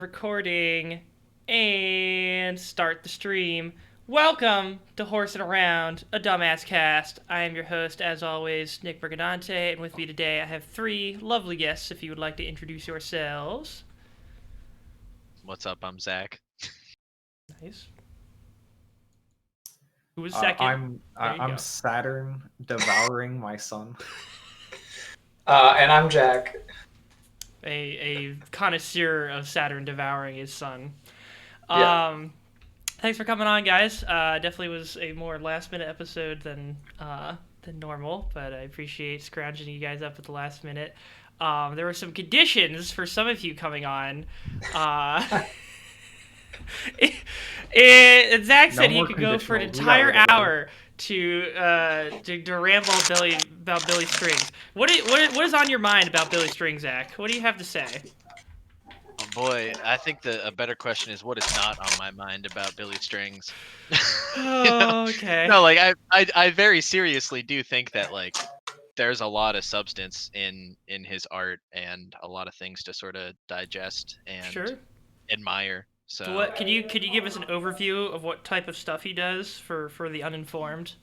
Recording and start the stream. Welcome to Horsin Around, a dumbass cast. I am your host, as always, Nick Brigadante, and with me today I have three lovely guests. If you would like to introduce yourselves. What's up? I'm Zach. Nice. Who was second? There you I'm go. Saturn devouring my sun. And I'm Jack. A connoisseur of Saturn devouring his son. Yeah. Thanks for coming on, guys. Definitely was a more last minute episode than normal, but I appreciate scrounging you guys up at the last minute. There were some conditions for some of you coming on. Zach said he could go for an entire hour to ramble about Billy Strings. What is on your mind about Billy Strings, Zach? What do you have to say? Oh boy, I think a better question is what is not on my mind about Billy Strings. Oh, okay. No, like I very seriously do think that like there's a lot of substance in his art and a lot of things to sort of digest and Sure. admire. So What could you give us an overview of what type of stuff he does for the uninformed?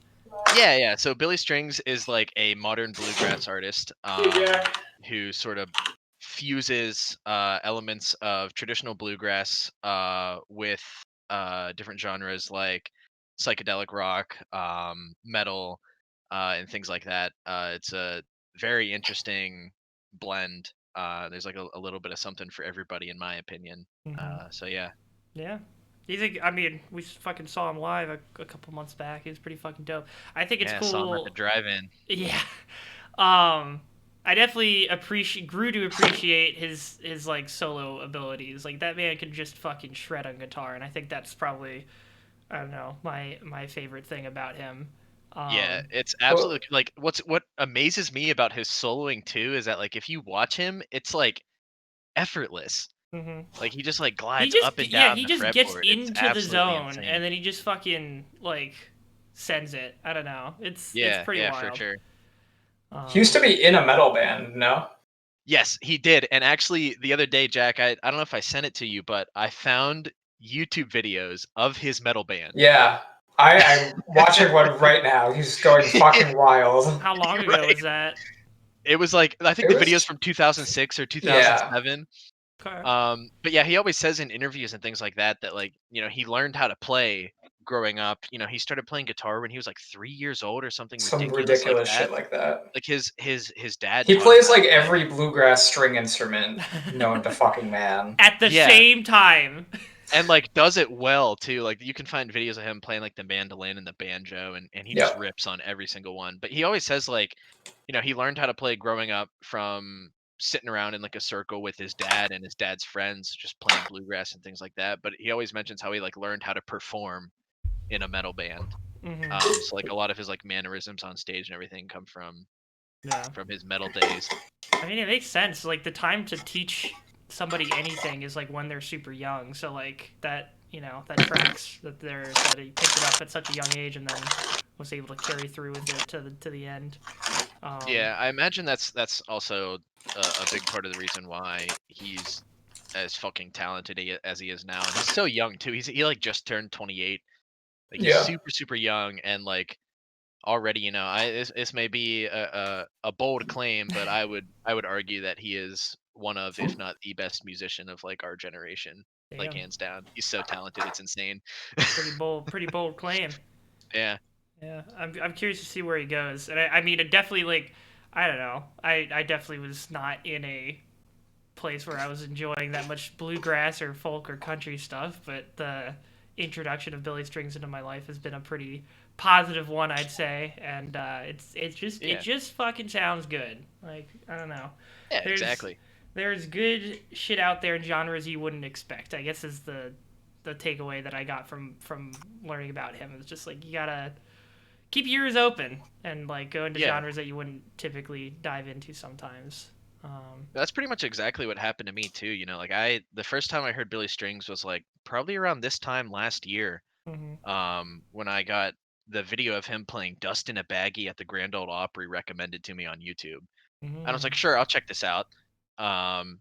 yeah. So Billy Strings is like a modern bluegrass artist who sort of fuses elements of traditional bluegrass with different genres like psychedelic rock, metal, and things like that. It's a very interesting blend. There's like a little bit of something for everybody, in my opinion. So yeah. Yeah. We fucking saw him live a couple months back. He was pretty fucking dope. I think it's Yeah, cool. saw him at the drive-in. Yeah. I definitely grew to appreciate his like solo abilities. Like that man can just fucking shred on guitar, and I think that's probably, I don't know, my favorite thing about him. Yeah, it's absolutely like what amazes me about his soloing too is that like if you watch him, it's like effortless. Mm-hmm. Like he just like glides up and down He the just gets fretboard. It's into the absolutely zone, insane. and then he just fucking like sends it. I don't know. It's Yeah, pretty yeah, for wild. sure. He used to be in a metal band, no? Yes, he did. And actually the other day, Jack, I don't know if I sent it to you, but I found YouTube videos of his metal band. Yeah. I'm watching one right now. He's going fucking wild. How long ago Right. was that? It was like I think It the was video's from 2006 or Yeah. 2007. Okay. But yeah, he always says in interviews and things like that that like he learned how to play growing up. He started playing guitar when he was like 3 years old or something Some ridiculous like ridiculous that. shit like that. Like his dad He taught him plays how to like play. every bluegrass string instrument known to fucking man. At the Yeah, same time. and like does it well too. Like you can find videos of him playing like the mandolin and the banjo, and he just Yep. rips on every single one. But he always says like, he learned how to play growing up from sitting around in like a circle with his dad and his dad's friends, just playing bluegrass and things like that. But he always mentions how he like learned how to perform in a metal band. Mm-hmm. So like a lot of his like mannerisms on stage and everything come Yeah. from his metal days. I mean, it makes sense. Like the time to teach somebody anything is like when they're super young. So like that, that tracks that he picked it up at such a young age and then was able to carry through with it to the end. Yeah, I imagine that's also a big part of the reason why he's as fucking talented as he is now, and he's so young too. He like just turned 28. Like he's Yeah. super young, and like already, this may be a bold claim, but I would argue that he is one of, if not the best musician of like our generation, like Damn. hands down. He's so talented, it's insane. Pretty bold claim. Yeah. Yeah, I'm curious to see where he goes, and I mean, it definitely like, I don't know, I definitely was not in a place where I was enjoying that much bluegrass or folk or country stuff, but the introduction of Billy Strings into my life has been a pretty positive one, I'd say, and it Yeah. just fucking sounds good. Like, I don't know, Yeah, there's exactly. there's good shit out there in genres you wouldn't expect. I guess is the takeaway that I got from learning about him. It's just like you gotta keep your ears open and like go into Yeah. genres that you wouldn't typically dive into sometimes. That's pretty much exactly what happened to me too. Like the first time I heard Billy Strings was like probably around this time last year. Mm-hmm. When I got the video of him playing Dust in a Baggie at the Grand Ole Opry recommended to me on YouTube. And I was like, Mm-hmm. sure, I'll check this out. Um,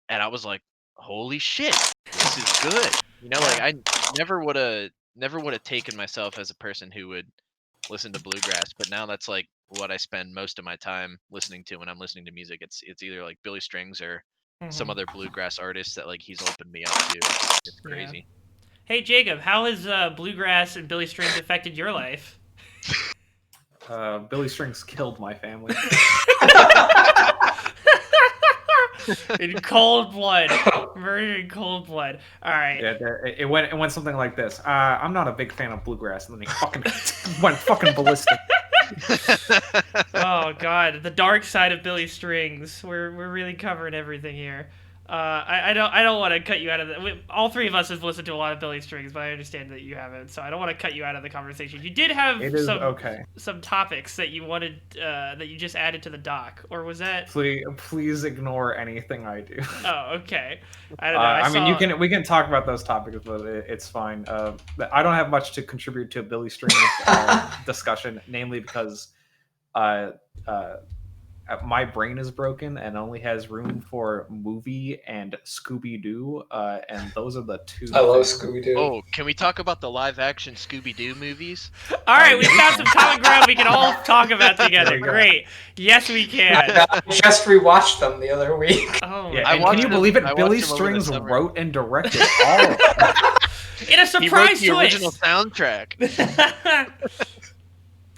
and I was like, holy shit, this is good. You know, like I never would have taken myself as a person who would listen to bluegrass, but now that's like what I spend most of my time listening to when I'm listening to music. It's either like Billy Strings or some other bluegrass artist that like he's opened me up to. It's crazy. Hey Jacob, how has bluegrass and Billy Strings affected your life? Billy Strings killed my family. In cold blood, murdered in cold blood. All right. Yeah, it went something like this. I'm not a big fan of bluegrass, and then he fucking went fucking ballistic. Oh God, the dark side of Billy Strings. We're really covering everything here. I don't want to cut you out of the. All three of us have listened to a lot of Billy Strings, but I understand that you haven't, so I don't want to cut you out of the conversation. You did have some topics that you wanted that you just added to the doc, or was that? Please ignore anything I do. Oh, okay. I don't know. I mean, we can talk about those topics, but it's fine. I don't have much to contribute to Billy Strings discussion, namely because my brain is broken and only has room for movie and Scooby-Doo, and those are the two. I love Scooby-Doo. Oh, can we talk about the live-action Scooby-Doo movies? All right, we found some common ground we can all talk about together. Great. Yes, we can. I just rewatched them the other week. Oh, yeah, can you believe it? Billy Strings wrote and directed all of them. In a surprise he wrote the twist. original soundtrack.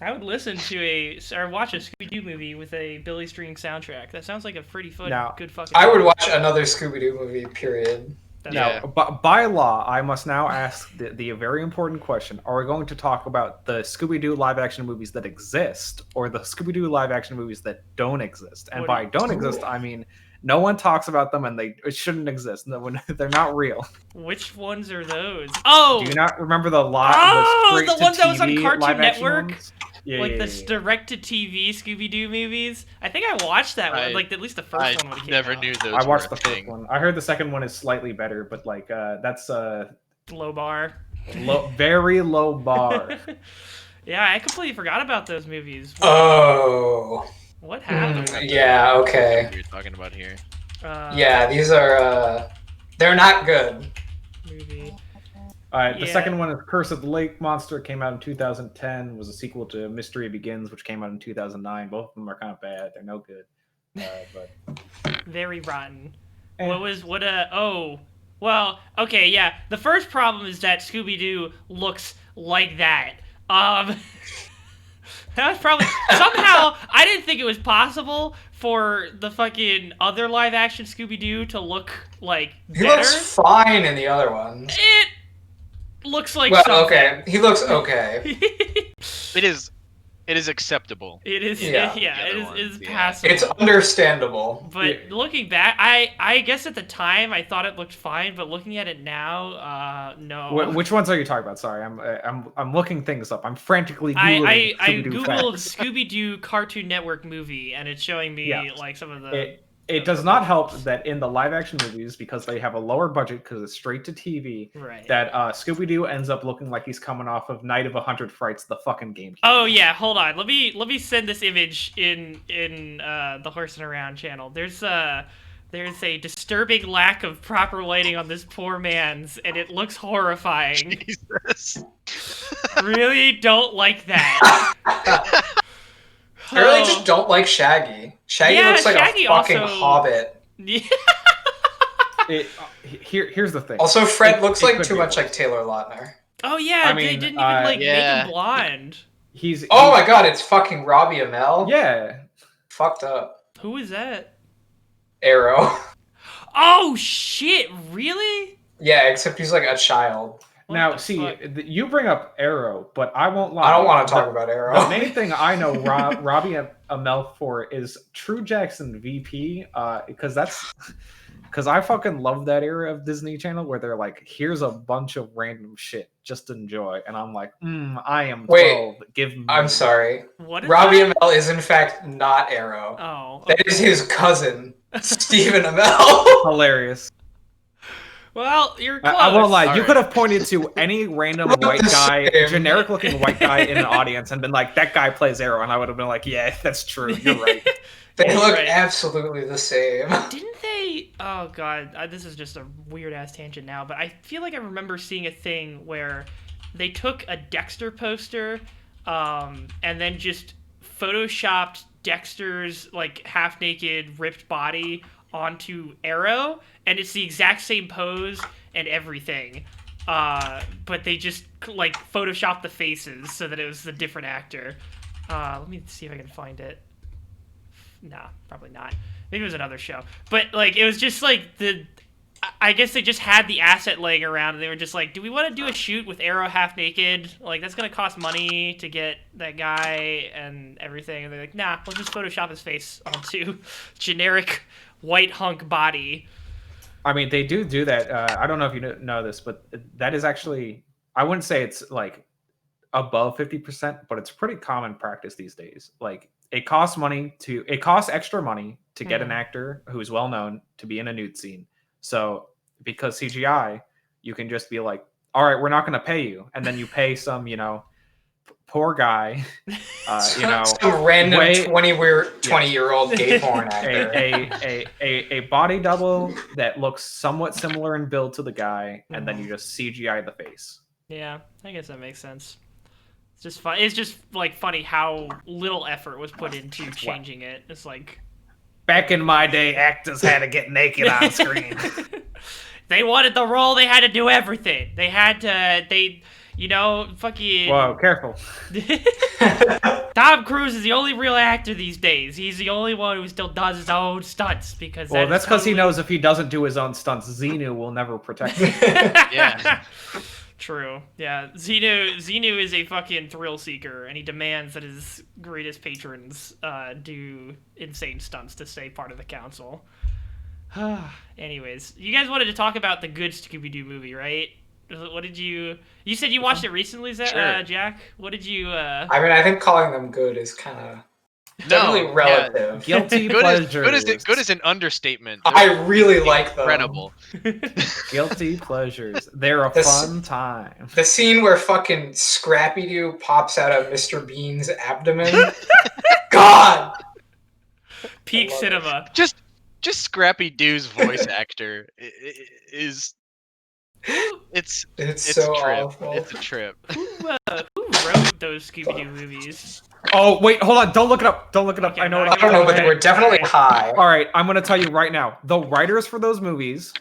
I would listen to or watch a Scooby-Doo movie with a Billy String soundtrack. That sounds like a pretty good fucking. I would watch another Scooby-Doo movie. Period. Now, by law, I must now ask the very important question: are we going to talk about the Scooby-Doo live-action movies that exist, or the Scooby-Doo live-action movies that don't exist? And by don't exist, I mean no one talks about them, and it shouldn't exist. No, they're not real. Which ones are those? Oh, do you not remember the ones that was on Cartoon Network? Ones? The direct-to-TV Scooby-Doo movies. I think I watched that one. Like at least the first one. When it came never out. knew those. I watched the first one. I heard the second one is slightly better, but like that's low bar. Very low bar. Yeah, I completely forgot about those movies. Oh. What happened? Yeah. Okay. What you're talking about here. Yeah, these are. They're not good. Movie. The second one is Curse of the Lake Monster. Came out in 2010. Was a sequel to Mystery Begins, which came out in 2009. Both of them are kind of bad. They're no good. But very rotten. Well, okay, yeah. The first problem is that Scooby-Doo looks like that. That was probably somehow I didn't think it was possible for the fucking other live action Scooby-Doo to look like better. He looks fine in the other ones. It looks like something. Okay. He looks okay. It is acceptable. It is, it is passable. It's understandable. But looking back, I guess at the time I thought it looked fine, but looking at it now, no. Which ones are you talking about? Sorry, I'm looking things up. I'm frantically googling. I googled Scooby-Doo Cartoon Network movie, and it's showing me like some of the. It does not help that in the live-action movies, because they have a lower budget because it's straight to TV, that Scooby-Doo ends up looking like he's coming off of Night of 100 Frights, the fucking game. Oh yeah, hold on. Let me send this image in the Horsin Around channel. There's a disturbing lack of proper lighting on this poor man's, and it looks horrifying. Jesus. Really don't like that. I really just don't like Shaggy. Shaggy looks like a fucking hobbit. Yeah. Here's the thing. Also, Fred looks like too much like Taylor Lautner. Oh yeah, they didn't even make him blonde. Oh my god, it's fucking Robbie Amell. Yeah. Fucked up. Who is that? Arrow. Oh shit! Really? Yeah, except he's like a child. Now, see, you bring up Arrow, but I won't lie. I don't want to talk about Arrow. The main thing I know Robbie Amell for is True Jackson VP, because I fucking love that era of Disney Channel where they're like, here's a bunch of random shit, just enjoy. And I'm like, I am 12. Give me. I'm sorry. What is Robbie that? Amell is in fact not Arrow. Oh. Okay. That is his cousin, Stephen Amell. Hilarious. Well, you're close. I won't lie. You could have pointed to any random white guy, generic-looking white guy in an audience and been like, that guy plays Arrow. And I would have been like, yeah, that's true. You're right. They look absolutely the same. Didn't they Oh god, this is just a weird ass tangent now, but I feel like I remember seeing a thing where they took a Dexter poster, and then just photoshopped Dexter's like half naked, ripped body onto Arrow, and it's the exact same pose and everything. But they just like photoshopped the faces so that it was the different actor. Let me see if I can find it. Nah, probably not. Maybe it was another show. But like it was just like I guess they just had the asset laying around and they were just like, do we want to do a shoot with Arrow half naked? Like that's gonna cost money to get that guy and everything. And they're like, nah, we'll just Photoshop his face onto generic white hunk body. I mean, they do that. I don't know if you know this, but that is actually, I wouldn't say it's like above 50%, but it's pretty common practice these days. Like it costs extra money to get an actor who is well known to be in a nude scene. So because CGI, you can just be like, all right, we're not going to pay you. And then you pay some, poor guy, some random 20-year-old gay porn actor, a body double that looks somewhat similar in build to the guy, and then you just CGI the face. Yeah, I guess that makes sense. It's just fun. It's just like funny how little effort was put into changing it. It's like back in my day, actors had to get naked on screen. They wanted the role. They had to do everything. They had to. Fucking... Whoa, careful. Tom Cruise is the only real actor these days. He's the only one who still does his own stunts because... Well, that's because he knows if he doesn't do his own stunts, Xenu will never protect him. Yeah. True. Yeah. Xenu is a fucking thrill seeker, and he demands that his greatest patrons do insane stunts to stay part of the council. Anyways, you guys wanted to talk about the good Scooby-Doo movie, right? What did you said you watched it recently, Sure. Jack? What did you I mean, I think calling them good is kind of definitely relative. Yeah. Guilty pleasures. Good is an understatement. I really like them. Incredible. Guilty pleasures. They're a fun time. The scene where fucking Scrappy-Doo pops out of Mr. Bean's abdomen. God! Peak cinema. Just Scrappy-Doo's voice actor is... It's so a trip. awful. It's a trip. Who wrote those Scooby-Doo movies? Oh, wait, hold on. Don't look it up. Okay, I know I don't know, but they were definitely high. All right, I'm going to tell you right now. The writers for those movies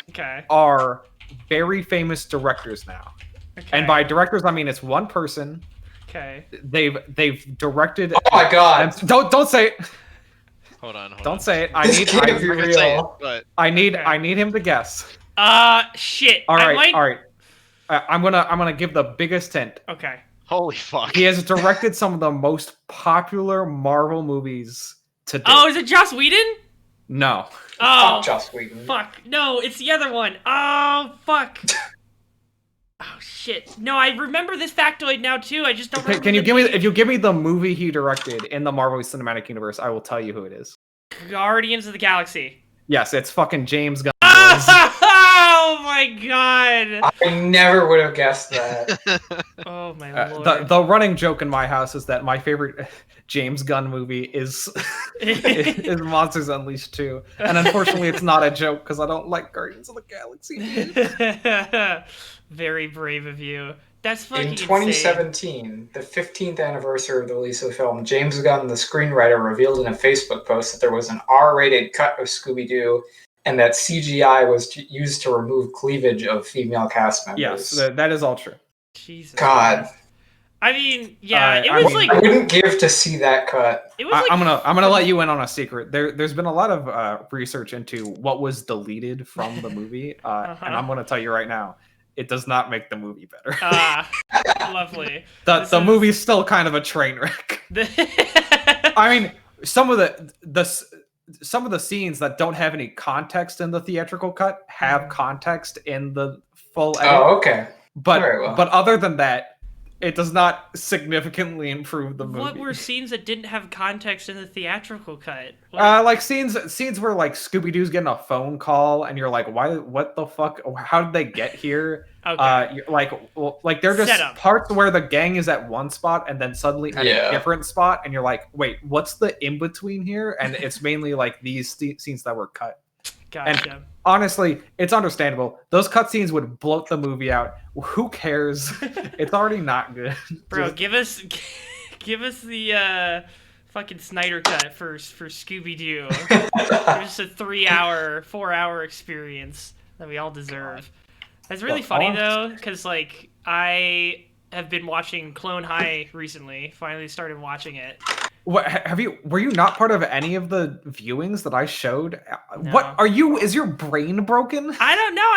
are very famous directors now. Okay. And by directors, I mean it's one person. Okay. They've directed... Oh my god. Don't say it. Hold on. Don't say it. This can't be real. I need him to guess. Shit. All right. I'm gonna give the biggest hint. Okay. Holy fuck. He has directed some of the most popular Marvel movies to date. Oh, is it Joss Whedon? No. Oh, Fuck Joss Whedon. fuck. No, it's the other one. Oh, fuck. Oh, shit. No, I remember this factoid now, too. I just don't remember. Can you give me... If you give me the movie he directed in the Marvel Cinematic Universe, I will tell you who it is. Guardians of the Galaxy. Yes, it's fucking James Gunn. Oh, my God. I never would have guessed that. Oh, my Lord. The running joke in my house is that my favorite James Gunn movie is Monsters Unleashed 2. And unfortunately, it's not a joke because I don't like Guardians of the Galaxy. Very brave of you. That's fucking In 2017, the 15th anniversary of the release of the film, James Gunn, the screenwriter, revealed in a Facebook post that there was an R-rated cut of Scooby-Doo and that CGI was used to remove cleavage of female cast members. Yes, that is all true. Jesus God. Christ. I mean, yeah, it was I wouldn't give to see that cut. It was I'm gonna let you in on a secret. There's been a lot of research into what was deleted from the movie, and I'm gonna tell you right now, it does not make the movie better. Lovely. The movie's still kind of a train wreck. I mean, some of the scenes that don't have any context in the theatrical cut have context in the full edit. Oh, okay. But Very well. But other than that, it does not significantly improve the movie. What were scenes that didn't have context in the theatrical cut? Like scenes where like Scooby-Doo's getting a phone call and you're like, why? What the fuck? How did they get here? Okay. Like they're just Setup. parts where the gang is at one spot and then suddenly at a different spot, and you're like, wait, what's the in between here? And it's mainly like these scenes that were cut. Gotcha. And honestly, it's understandable. Those cutscenes would bloat the movie out. Who cares? It's already not good. Bro, give us the fucking Snyder cut for Scooby Doo. Just a 4-hour experience that we all deserve. That's really funny though, because like I have been watching Clone High recently. Finally started watching it. What were you not part of any of the viewings that I showed? No. What are you? Is your brain broken? I don't know.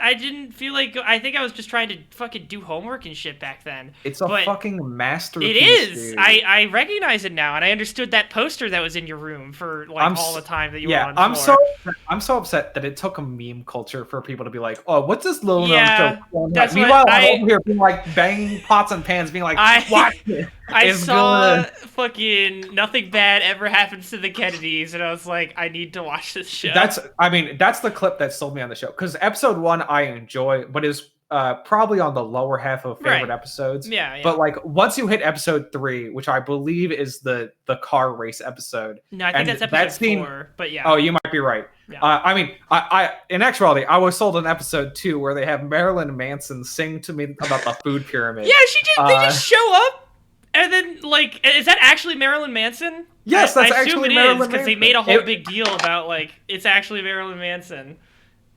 I didn't feel like. I think I was just trying to fucking do homework and shit back then. It's a fucking masterpiece. It is. Dude. I recognize it now, and I understood that poster that was in your room for like all the time that you were on. I'm so upset that it took a meme culture for people to be like, oh, what's this little Yeah, known that's show? Meanwhile, what I'm over here being like banging pots and pans, being like, watch it. I saw good. fucking Nothing Bad Ever Happens to the Kennedys, and I was like, I need to watch this show. That's the clip that sold me on the show, because episode 1 I enjoy, but is probably on the lower half of favorite episodes. Yeah. But like once you hit episode 3, which I believe is the car race episode. No, I think that's episode 4. But yeah. Oh, you might be right. Yeah. I in actuality, I was sold an episode 2 where they have Marilyn Manson sing to me about the food pyramid. Yeah, they just show up. And then, like, is that actually Marilyn Manson? Yes, that's I actually Marilyn Manson. assume it is, because they made a whole big deal about, like, it's actually Marilyn Manson.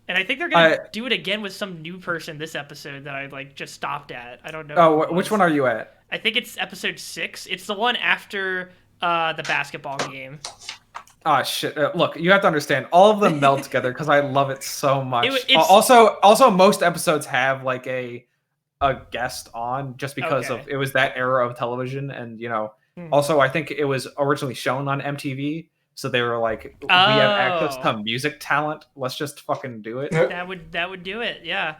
And I think they're going to do it again with some new person this episode that I, like, just stopped at. I don't know. Oh, which one are you at? I think it's episode 6. It's the one after the basketball game. Oh, shit. Look, you have to understand, all of them meld together because I love it so much. Also, most episodes have, like, a guest on just because of it was that era of television, and also I think it was originally shown on MTV, so they were like, we have access to music talent, let's just fucking do it. That would do it. Yeah.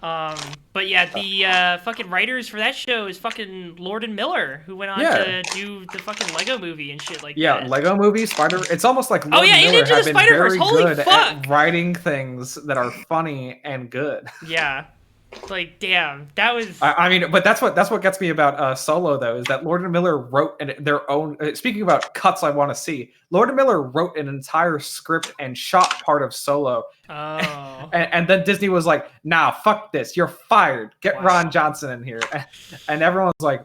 But yeah, the fucking writers for that show is fucking Lord and Miller, who went on to do the fucking Lego movie and shit like that. Yeah, Lego movie, it's almost like Lord and Miller have been very good at writing things that are funny and good. Yeah. Like, damn, that was. I mean, but that's what gets me about Solo, though, is that Lord and Miller wrote their own. Speaking about cuts, I want to see. Lord and Miller wrote an entire script and shot part of Solo. Oh. And then Disney was like, "Nah, fuck this. You're fired. Get Ron Johnson in here." And everyone's like,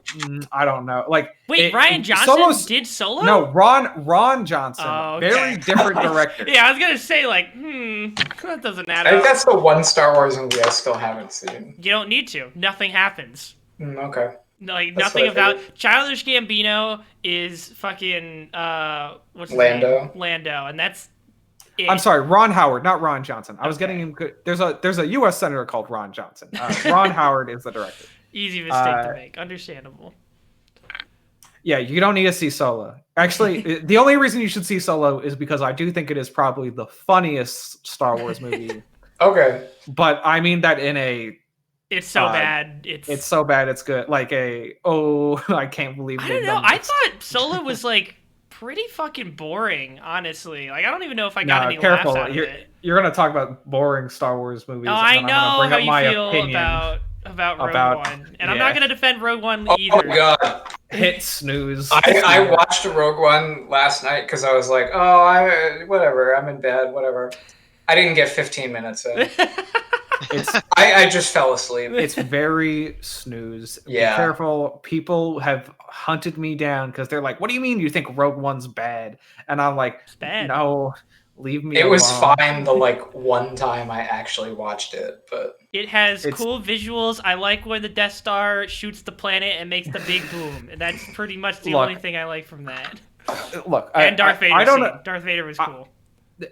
I don't know. Like, wait, Ryan Johnson did Solo? No, Ron Johnson. Oh, okay. Very different director. Yeah, I was gonna say, like, that doesn't matter. I think that's the one Star Wars movie I still haven't seen. You don't need to. Nothing happens. Okay. Like, that's nothing about Childish Gambino is fucking what's his Lando. name? Lando, and that's it. I'm sorry, Ron Howard, not Ron Johnson. I was getting him good. There's a U.S. senator called Ron Johnson. Ron Howard is the director. Easy mistake to make. Understandable. Yeah, you don't need to see Solo. Actually, the only reason you should see Solo is because I do think it is probably the funniest Star Wars movie. Okay. But I mean that in a... It's so bad. It's so bad it's good. Like I can't believe I don't know. I thought Solo was like pretty fucking boring, honestly. Like, I don't even know if I got any laughs out of it. You're gonna talk about boring Star Wars movies. Oh, I know how you feel about Rogue One. And I'm not gonna defend Rogue One either. Oh god. Hit snooze. I watched Rogue One last night because I was like, whatever, I'm in bed, whatever. I didn't get 15 minutes in. I just fell asleep. It's very snooze. Yeah. Be careful. People have hunted me down because they're like, "What do you mean you think Rogue One's bad?" And I'm like, "It's bad. No, leave me alone." It was fine the one time I actually watched it, but it has cool visuals. I like when the Death Star shoots the planet and makes the big boom. That's pretty much the only thing I like from that. Look, and Darth Vader. I don't know. Darth Vader was cool.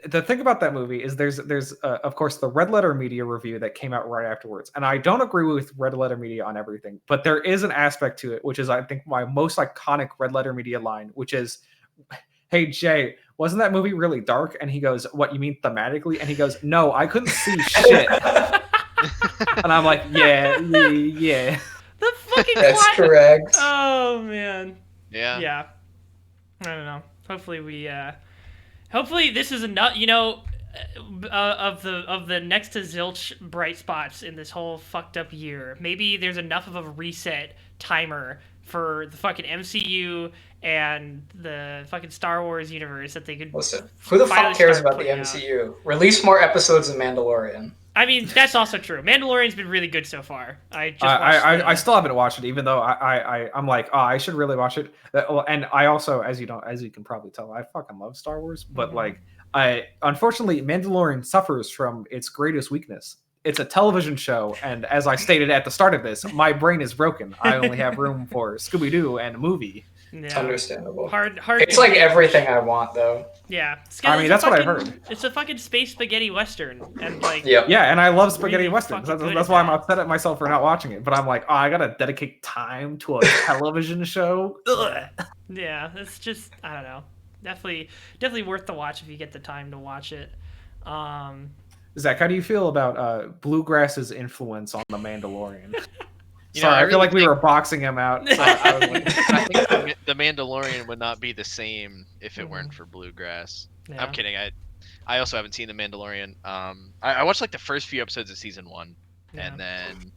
The thing about that movie is there's of course the Red Letter Media review that came out right afterwards, and I don't agree with Red Letter Media on everything, but there is an aspect to it which is I think my most iconic Red Letter Media line, which is, "Hey Jay, wasn't that movie really dark?" And he goes, "What, you mean thematically?" And he goes, "No, I couldn't see shit." And I'm like, yeah. The fucking That's correct. Oh man. Yeah. I don't know. Hopefully this is enough. of the next to zilch bright spots in this whole fucked up year, maybe there's enough of a reset timer for the fucking MCU and the fucking Star Wars universe that they could. Listen, who the finally fuck cares start about the putting MCU? Release more episodes of Mandalorian. I mean, that's also true. Mandalorian's been really good so far. I still haven't watched it, even though I'm like, oh, I should really watch it. And I also, as you can probably tell, I fucking love Star Wars. But like, unfortunately, Mandalorian suffers from its greatest weakness. It's a television show, and as I stated at the start of this, my brain is broken. I only have room for Scooby-Doo and a movie. Yeah. It's understandable. Hard. It's like everything I want, though. Yeah. I mean, that's what I've heard. It's a fucking space spaghetti western, and like. Yeah, and I love spaghetti really westerns. fucking That's good why at I'm upset at myself for not watching it. But I'm like, oh, I gotta dedicate time to a television show. Ugh. Yeah, it's just, I don't know. Definitely worth the watch if you get the time to watch it. Zach, how do you feel about Bluegrass's influence on The Mandalorian? You Sorry, know, I feel like we were boxing him out. So I was like... I think the Mandalorian would not be the same if it weren't for Bluegrass. Yeah. I'm kidding. I also haven't seen the Mandalorian. I watched like the first few episodes of season 1, and then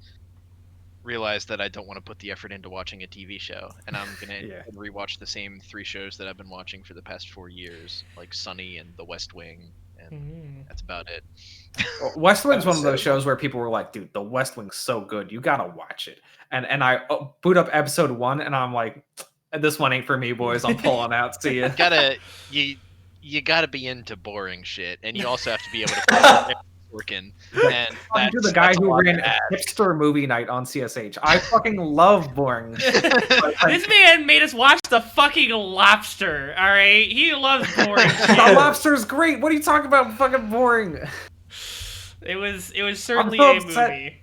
realized that I don't want to put the effort into watching a TV show, and I'm gonna rewatch the same 3 shows that I've been watching for the past 4 years, like Sunny and The West Wing, and that's about it. West Wing's one of those shows where people were like, dude, The West Wing's so good, you gotta watch it. And I boot up episode 1, and I'm like, this one ain't for me, boys. I'm pulling out. See ya. You gotta be into boring shit, and you also have to be able to working. And you're the guy who ran a hipster movie night on CSH. I fucking love boring. This man made us watch The fucking Lobster. All right, he loves boring. The Lobster's great. What are you talking about? Fucking boring. It was certainly a movie.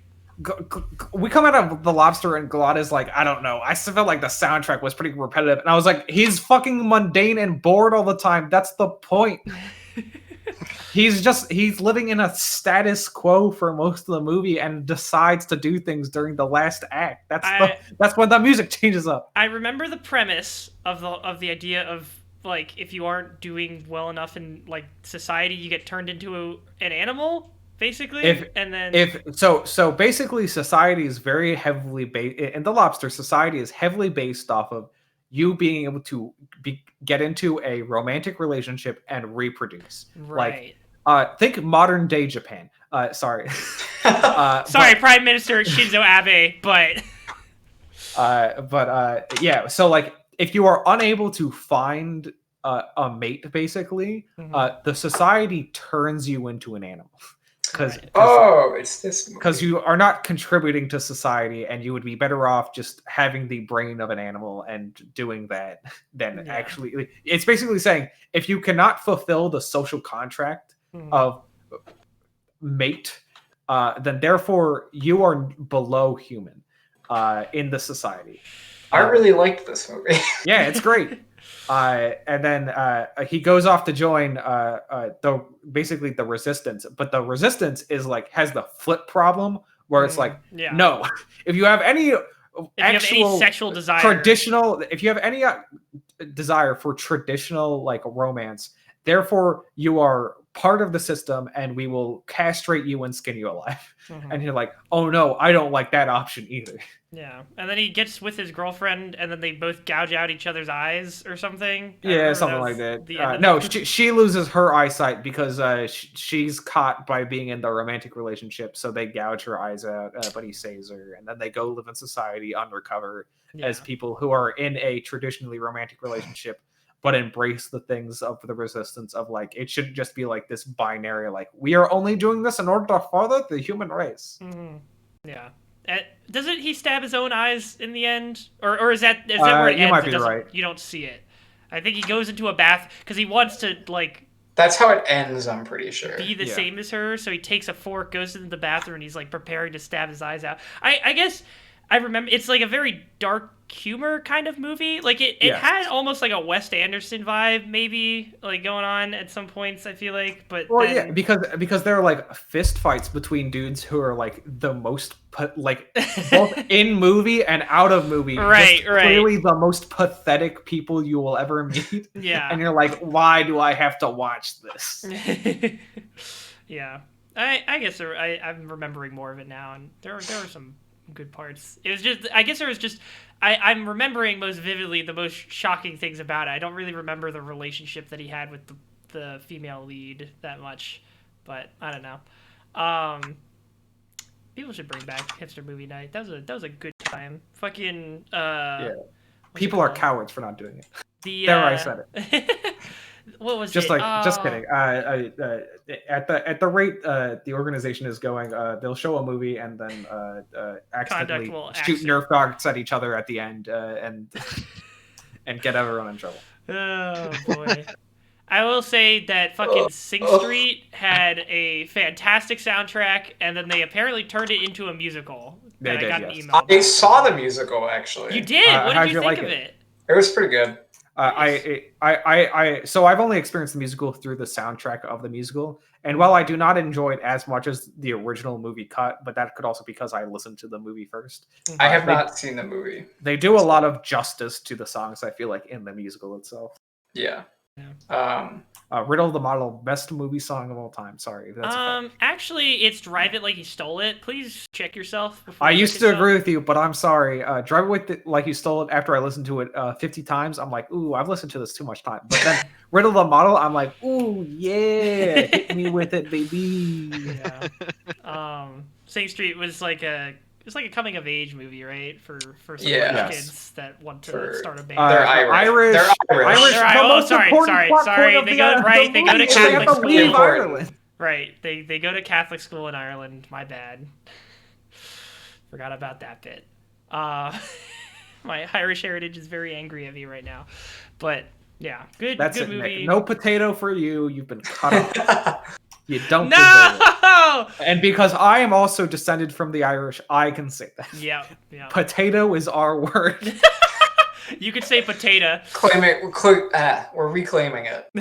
We come out of The Lobster and Glad is like, I don't know. I still felt like the soundtrack was pretty repetitive, and I was like, he's fucking mundane and bored all the time. That's the point. He's living in a status quo for most of the movie and decides to do things during the last act. That's when the music changes up. I remember the premise of the idea of like, if you aren't doing well enough in like society, you get turned into an animal, basically. So basically, society is very heavily based in The Lobster. Society is heavily based off of you being able to get into a romantic relationship and reproduce. Right. Like, think modern day Japan. Sorry. Sorry, Prime Minister Shinzo Abe, but. Yeah. So like, if you are unable to find a mate, basically, the society turns you into an animal. It's this movie. Because you are not contributing to society, and you would be better off just having the brain of an animal and doing that than actually. It's basically saying, if you cannot fulfill the social contract of mate, then therefore you are below human in the society. I really liked this movie. Yeah, it's great. And then he goes off to join basically the resistance, but the resistance is like has the flip problem where it's like, no, if you have any sexual desire, if you have any desire for traditional like romance, therefore you are part of the system, and we will castrate you and skin you alive. And you're like, oh no, I don't like that option either. Yeah, and then he gets with his girlfriend, and then they both gouge out each other's eyes or something. Yeah, something like that. No, she loses her eyesight because she's caught by being in the romantic relationship, so they gouge her eyes out, but he saves her, and then they go live in society undercover as people who are in a traditionally romantic relationship, but embrace the things of the resistance of like, it shouldn't just be like this binary, like, we are only doing this in order to further the human race. Yeah. Doesn't he stab his own eyes in the end? Or is that where it ends? You might be right. You don't see it. I think he goes into a bath because he wants to, like... That's how it ends, I'm pretty sure. Be the same as her, so he takes a fork, goes into the bathroom, and he's, like, preparing to stab his eyes out. I guess... I remember it's like a very dark humor kind of movie. Like it Yes. had almost like a Wes Anderson vibe, maybe like going on at some points. I feel like, but Well, then... yeah, because there are like fist fights between dudes who are like the most both in movie and out of movie. Right, just right. Clearly, the most pathetic people you will ever meet. Yeah. And you're like, why do I have to watch this? Yeah, I guess I'm remembering more of it now, and there were some good parts. It was just, I guess there was just, I'm remembering most vividly the most shocking things about it. I don't really remember the relationship that he had with the female lead that much, but I don't know. People should bring back hipster movie night. That was a good time. Fucking Yeah. People are cowards for not doing it. There I said it. What was just it? Just kidding. At the rate the organization is going, they'll show a movie and then accidentally shoot Nerf darts at each other at the end and get everyone in trouble. Oh boy. I will say that fucking Sing Street had a fantastic soundtrack, and then they apparently turned it into a musical. They did, I got yes. an email. I saw the musical actually. You did? What did you think of it? It was pretty good. So I've only experienced the musical through the soundtrack of the musical, and while I do not enjoy it as much as the original movie cut, but that could also be because I listened to the movie first. I have not seen the movie. They do a lot of justice to the songs, I feel like, in the musical itself. Yeah. Riddle the Model, best movie song of all time. Sorry, that's actually, it's "Drive It Like You Stole It." Please check yourself. I used to agree with you, but I'm sorry. Drive It Like You Stole It. After I listened to it 50 times, I'm like, ooh, I've listened to this too much time. But then Riddle the Model, I'm like, ooh, yeah, hit me with it, baby. Yeah. Sing Street was like a coming of age movie, right? For some kids that want to start a band. They're Irish. They're Irish. Oh, sorry. They go to Catholic school. Ireland. Right. They go to Catholic school in Ireland. My bad. Forgot about that bit. My Irish heritage is very angry at me right now. But yeah, good movie. Nick. No potato for you. You've been cut off. You don't deserve it. And because I am also descended from the Irish, I can say that. Yeah. Potato is our word. You could say potato. Claim it. We're reclaiming it.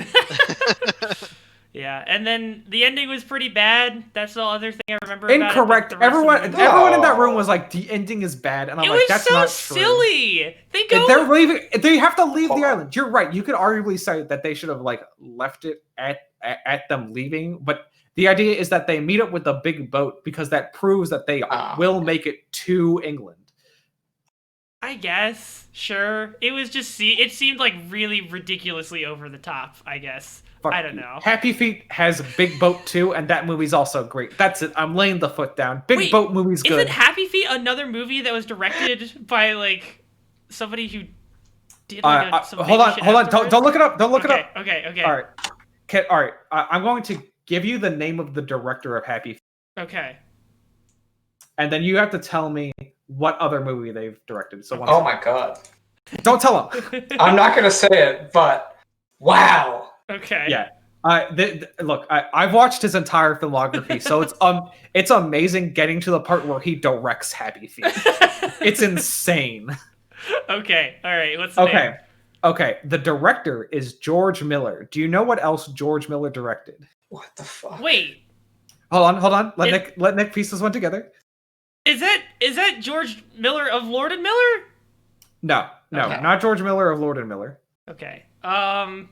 Yeah, and then the ending was pretty bad. That's the other thing I remember. Incorrect. About it, everyone in that room was like, the ending is bad, and I'm like, that's not true. It was so silly. They're leaving. They have to leave the island. You're right. You could arguably say that they should have like left it at them leaving, but the idea is that they meet up with a big boat because that proves that they will make it to England. I guess, sure. It was just it seemed like really ridiculously over the top, I guess. I don't know. Happy Feet has a big boat too, and that movie's also great. That's it. I'm laying the foot down. Big boat movie's good. Isn't Happy Feet another movie that was directed by like somebody who did like some hold on. Don't look it up. Don't look it up. Okay. All right. I'm going to give you the name of the director of Happy Feet. Okay. And then you have to tell me what other movie they've directed. So my god. Don't tell them. I'm not gonna say it, but wow. Okay. Yeah. Look, I've watched his entire filmography, so it's amazing getting to the part where he directs Happy Feet. It's insane. Okay. All right. What's the name? Okay. The director is George Miller. Do you know what else George Miller directed? What the fuck? Wait. Hold on. Let Nick piece this one together. Is that George Miller of Lord and Miller? No, Okay. Not George Miller of Lord and Miller. Okay. I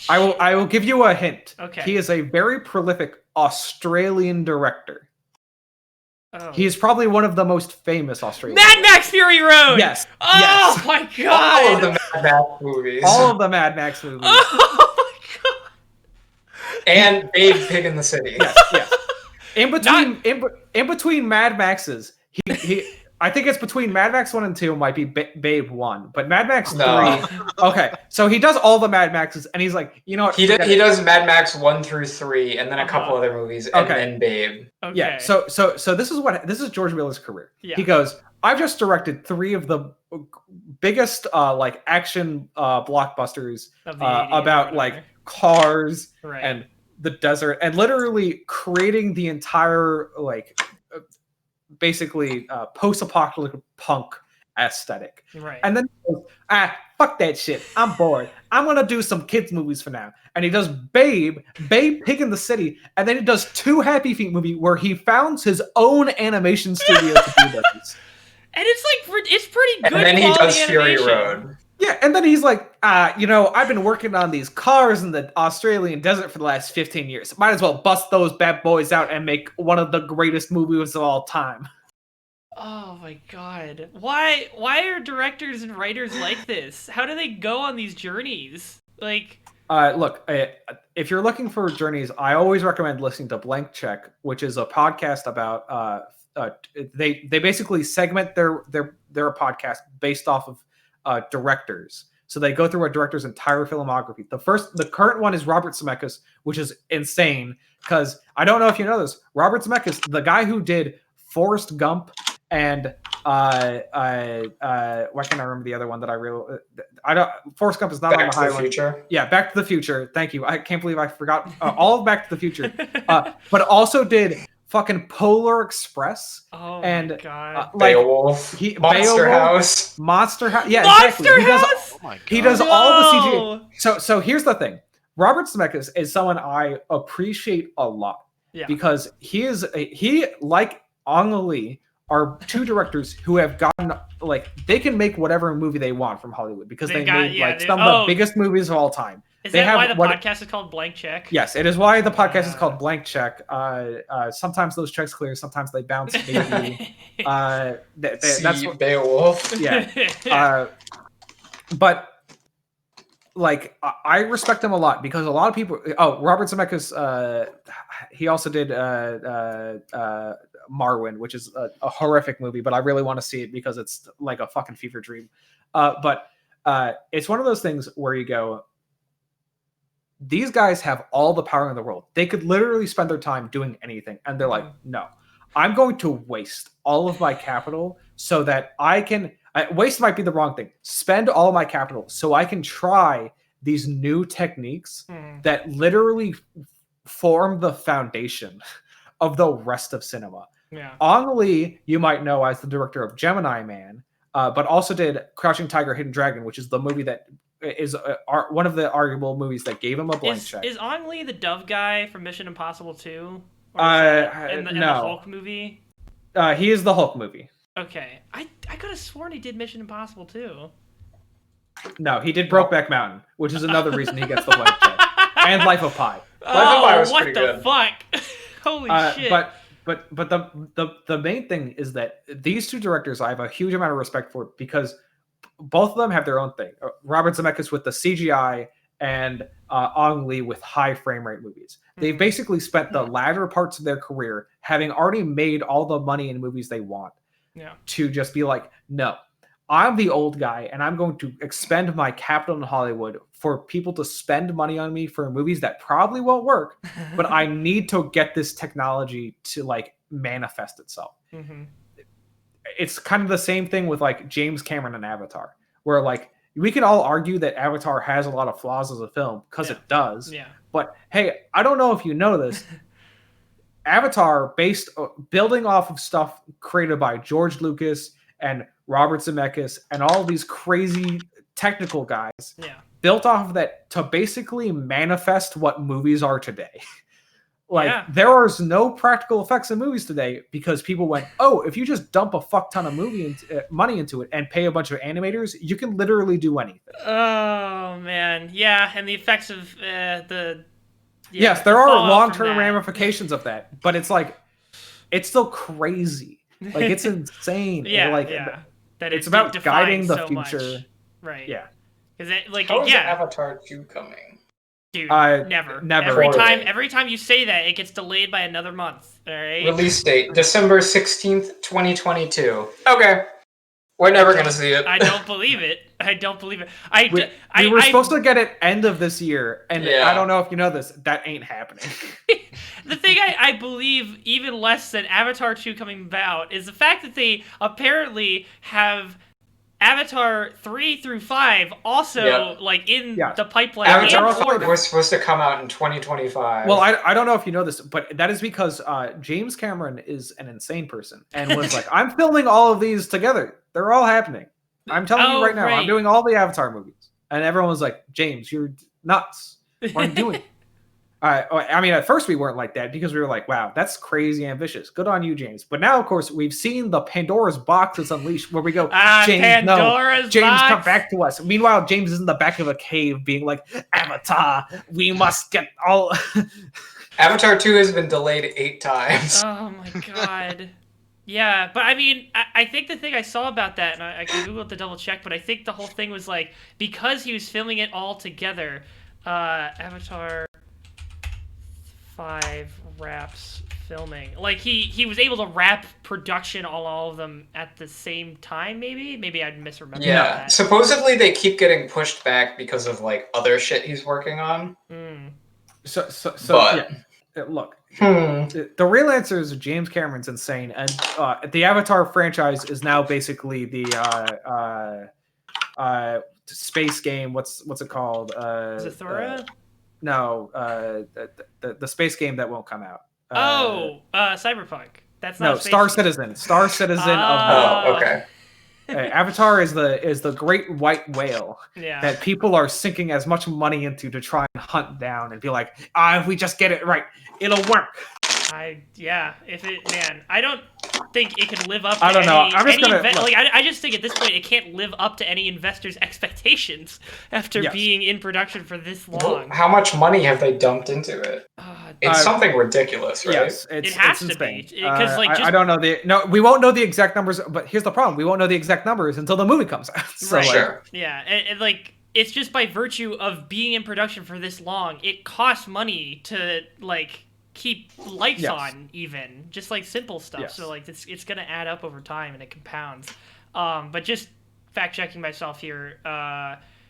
will give you a hint. Okay. He is a very prolific Australian director. Oh. He is probably one of the most famous Australian. Mad Max Fury Road. Yes. Oh my god. All of the Mad Max movies. All of the Mad Max movies. Oh my god. And Babe Pig in the City. Yes. In between Mad Maxes, he I think it's between Mad Max 1 and 2 might be Babe 1, but Mad Max 3. Okay, so he does all the Mad Maxes, and he's like, you know what? He does Mad Max 1 through 3, and then a couple other movies, and then Babe. Okay. Yeah. So this is George Miller's career. Yeah. He goes, I've just directed 3 of the biggest like action blockbusters about like cars and the desert, and literally creating the entire like basically post-apocalyptic punk aesthetic. Right. And then he goes, fuck that shit. I'm bored. I'm gonna do some kids movies for now. And he does Babe Pig in the City, and then he does 2 Happy Feet movie where he founds his own animation studio to do those. And it's pretty good. And then he does quality Fury animation. Road. Yeah, and then he's like, I've been working on these cars in the Australian desert for the last 15 years. Might as well bust those bad boys out and make one of the greatest movies of all time. Oh my god. Why are directors and writers like this? How do they go on these journeys? Like, look, if you're looking for journeys, I always recommend listening to Blank Check, which is a podcast about they basically segment their podcast based off of directors. So they go through a director's entire filmography. The current one is Robert Zemeckis, which is insane because I don't know if you know this. Robert Zemeckis, the guy who did Forrest Gump and why can't I remember the other one that Forrest Gump is not on the high one. Future. Yeah, Back to the Future. Thank you. I can't believe I forgot all of Back to the Future. But also did fucking Polar Express. oh and my god. Beowulf. Monster House. Monster House. Yeah, Monster exactly. House? Oh my god. He does all the No! CGI. So here's the thing. Robert Zemeckis is someone I appreciate a lot Yeah. because he like Ang Lee are 2 directors who have gotten they can make whatever movie they want from Hollywood because they made some of the biggest movies of all time. Is they that have why the podcast is called Blank Check? Yes, it is why the podcast is called Blank Check. Sometimes those checks clear, sometimes they bounce. Maybe. That's what, Beowulf. yeah. But I respect him a lot because a lot of people. Oh, Robert Zemeckis. He also did Marwen, which is a horrific movie, but I really want to see it because it's like a fucking fever dream. But it's one of those things where you go, these guys have all the power in the world. They could literally spend their time doing anything. And they're like, no, I'm going to waste all of my capital so that I can waste might be the wrong thing. Spend all my capital so I can try these new techniques that literally form the foundation of the rest of cinema. Yeah. Ang Lee, you might know as the director of Gemini Man, but also did Crouching Tiger, Hidden Dragon, which is the movie that is one of the arguable movies that gave him a blank check. Is Ang Lee the Dove guy from Mission Impossible 2? In the Hulk movie? He is the Hulk movie. Okay. I could have sworn he did Mission Impossible 2. No, he did Brokeback Mountain, which is another reason he gets the blank check. And Life of Pi. Life of Pi was what pretty the good. fuck? Holy shit. But the main thing is that these 2 directors I have a huge amount of respect for because both of them have their own thing. Robert Zemeckis with the CGI and Ang Lee with high frame rate movies. They've basically spent the latter parts of their career having already made all the money in movies they want to just be like, no, I'm the old guy and I'm going to expend my capital in Hollywood for people to spend money on me for movies that probably won't work, but I need to get this technology to manifest itself. Mm-hmm. It's kind of the same thing with James Cameron and Avatar, where we can all argue that Avatar has a lot of flaws as a film because it does. Yeah. But hey, I don't know if you know this. Avatar, building off of stuff created by George Lucas and Robert Zemeckis and all these crazy technical guys, built off of that to basically manifest what movies are today. There is no practical effects in movies today because people went, oh, if you just dump a fuck ton of money into it and pay a bunch of animators, you can literally do anything. Oh man, yeah, and the effects of yes, there are long-term ramifications of that, but it's still crazy. It's insane. That it's about guiding the so future. Much. Right. Yeah. Because How is Avatar 2 coming? Dude, never. Every time you say that, it gets delayed by another month. All right. Release date December 16th, 2022. Okay. We're never gonna see it. I don't believe it. We were supposed to get it end of this year, and I don't know if you know this. That ain't happening. The thing I believe even less than Avatar 2 coming about is the fact that they apparently have Avatar 3 through 5 also like in the pipeline. Avatar 4 was supposed to come out in 2025. Well, I don't know if you know this, but that is because James Cameron is an insane person and was like, I'm filming all of these together. They're all happening. I'm telling you right now, I'm doing all the Avatar movies. And everyone was like, James, you're nuts. What are you doing? I mean, at first we weren't like that because we were like, wow, that's crazy ambitious. Good on you, James. But now, of course, we've seen the Pandora's box is unleashed where we go, James, Pandora's James, box. come back to us. Meanwhile, James is in the back of a cave being like, Avatar, we must get all... Avatar 2 has been delayed 8 times. Oh my god. Yeah, but I mean, I think the thing I saw about that, and I can Google it to double check, but I think the whole thing was like, because he was filming it all together, Avatar 5 wraps filming. Like, he was able to wrap production on all of them at the same time, maybe? Maybe I'd misremember that. Supposedly they keep getting pushed back because of, like, other shit he's working on. Look, the real answer is James Cameron's insane, and the Avatar franchise is now basically the space game. What's it called? Zathura? No, the space game that won't come out. Cyberpunk. That's not Star Citizen. Star Citizen okay. Avatar is the great white whale that people are sinking as much money into to try and hunt down and be like, if we just get it right, it'll work. I don't think it can live up to I don't know. I'm just gonna I just think at this point it can't live up to any investor's expectations after being in production for this long. Well, how much money have they dumped into it? It's something ridiculous, right? Yes, it has to be. Because I don't know we won't know the exact numbers, but here's the problem: we won't know the exact numbers until the movie comes out. So, right. Sure. Yeah, and like it's just by virtue of being in production for this long, it costs money to like keep lights on, even just like simple stuff. So like it's gonna add up over time and it compounds. But just fact checking myself here,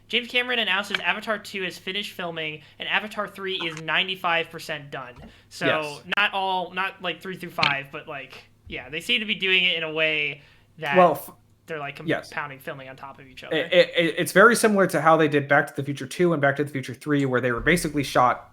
James Cameron announces Avatar 2 is finished filming and Avatar 3 is 95% done. So not like 3 through 5, but like they seem to be doing it in a way that they're like compounding filming on top of each other. It's very similar to how they did Back to the Future 2 and Back to the Future 3, where they were basically shot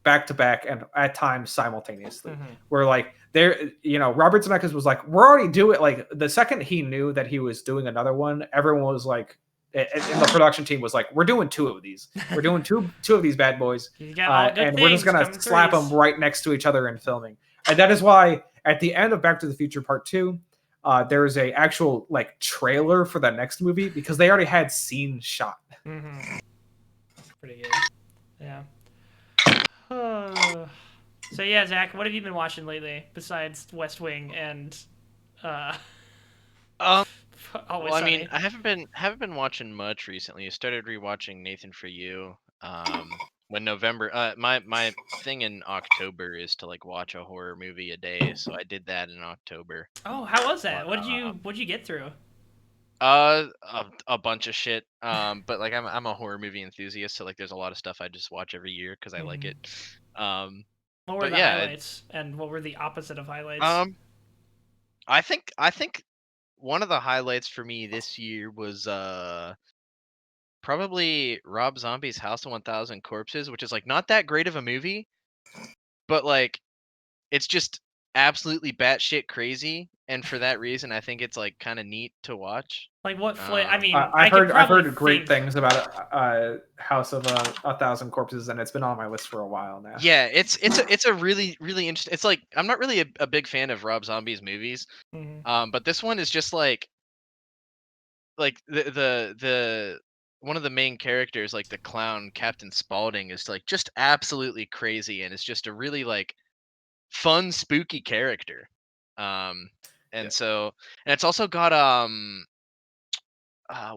back to back and at times simultaneously. Where like Robert Zemeckis was like, we're already doing, like, the second he knew that he was doing another one, everyone was like, and the production team was like, we're doing 2 of these. We're doing two of these bad boys. And we're just gonna slap them right next to each other in filming. And that is why at the end of Back to the Future Part 2, there is a actual like trailer for the next movie because they already had scenes shot. Pretty good. Yeah. So yeah, Zach, what have you been watching lately besides West Wing and Well, I mean, I haven't been watching much recently. I started rewatching Nathan For You. When November, my thing in October is to like watch a horror movie a day, so I did that in October. Oh, how was that? What'd you get through? A bunch of shit. But like I'm a horror movie enthusiast, so like there's a lot of stuff I just watch every year because I like it. What were the highlights, and what were the opposite of highlights? I think one of the highlights for me this year was probably Rob Zombie's House of 1000 Corpses, which is like not that great of a movie, but like it's just absolutely batshit crazy, and for that reason, I think it's like kind of neat to watch. Like what? I mean, I've heard great things about House of 1000 Corpses, and it's been on my list for a while now. Yeah, it's a really interesting. It's like I'm not really a big fan of Rob Zombie's movies, but this one is just like the one of the main characters, like the clown Captain Spaulding, is like just absolutely crazy, and it's just a really like fun, spooky character. So it's also got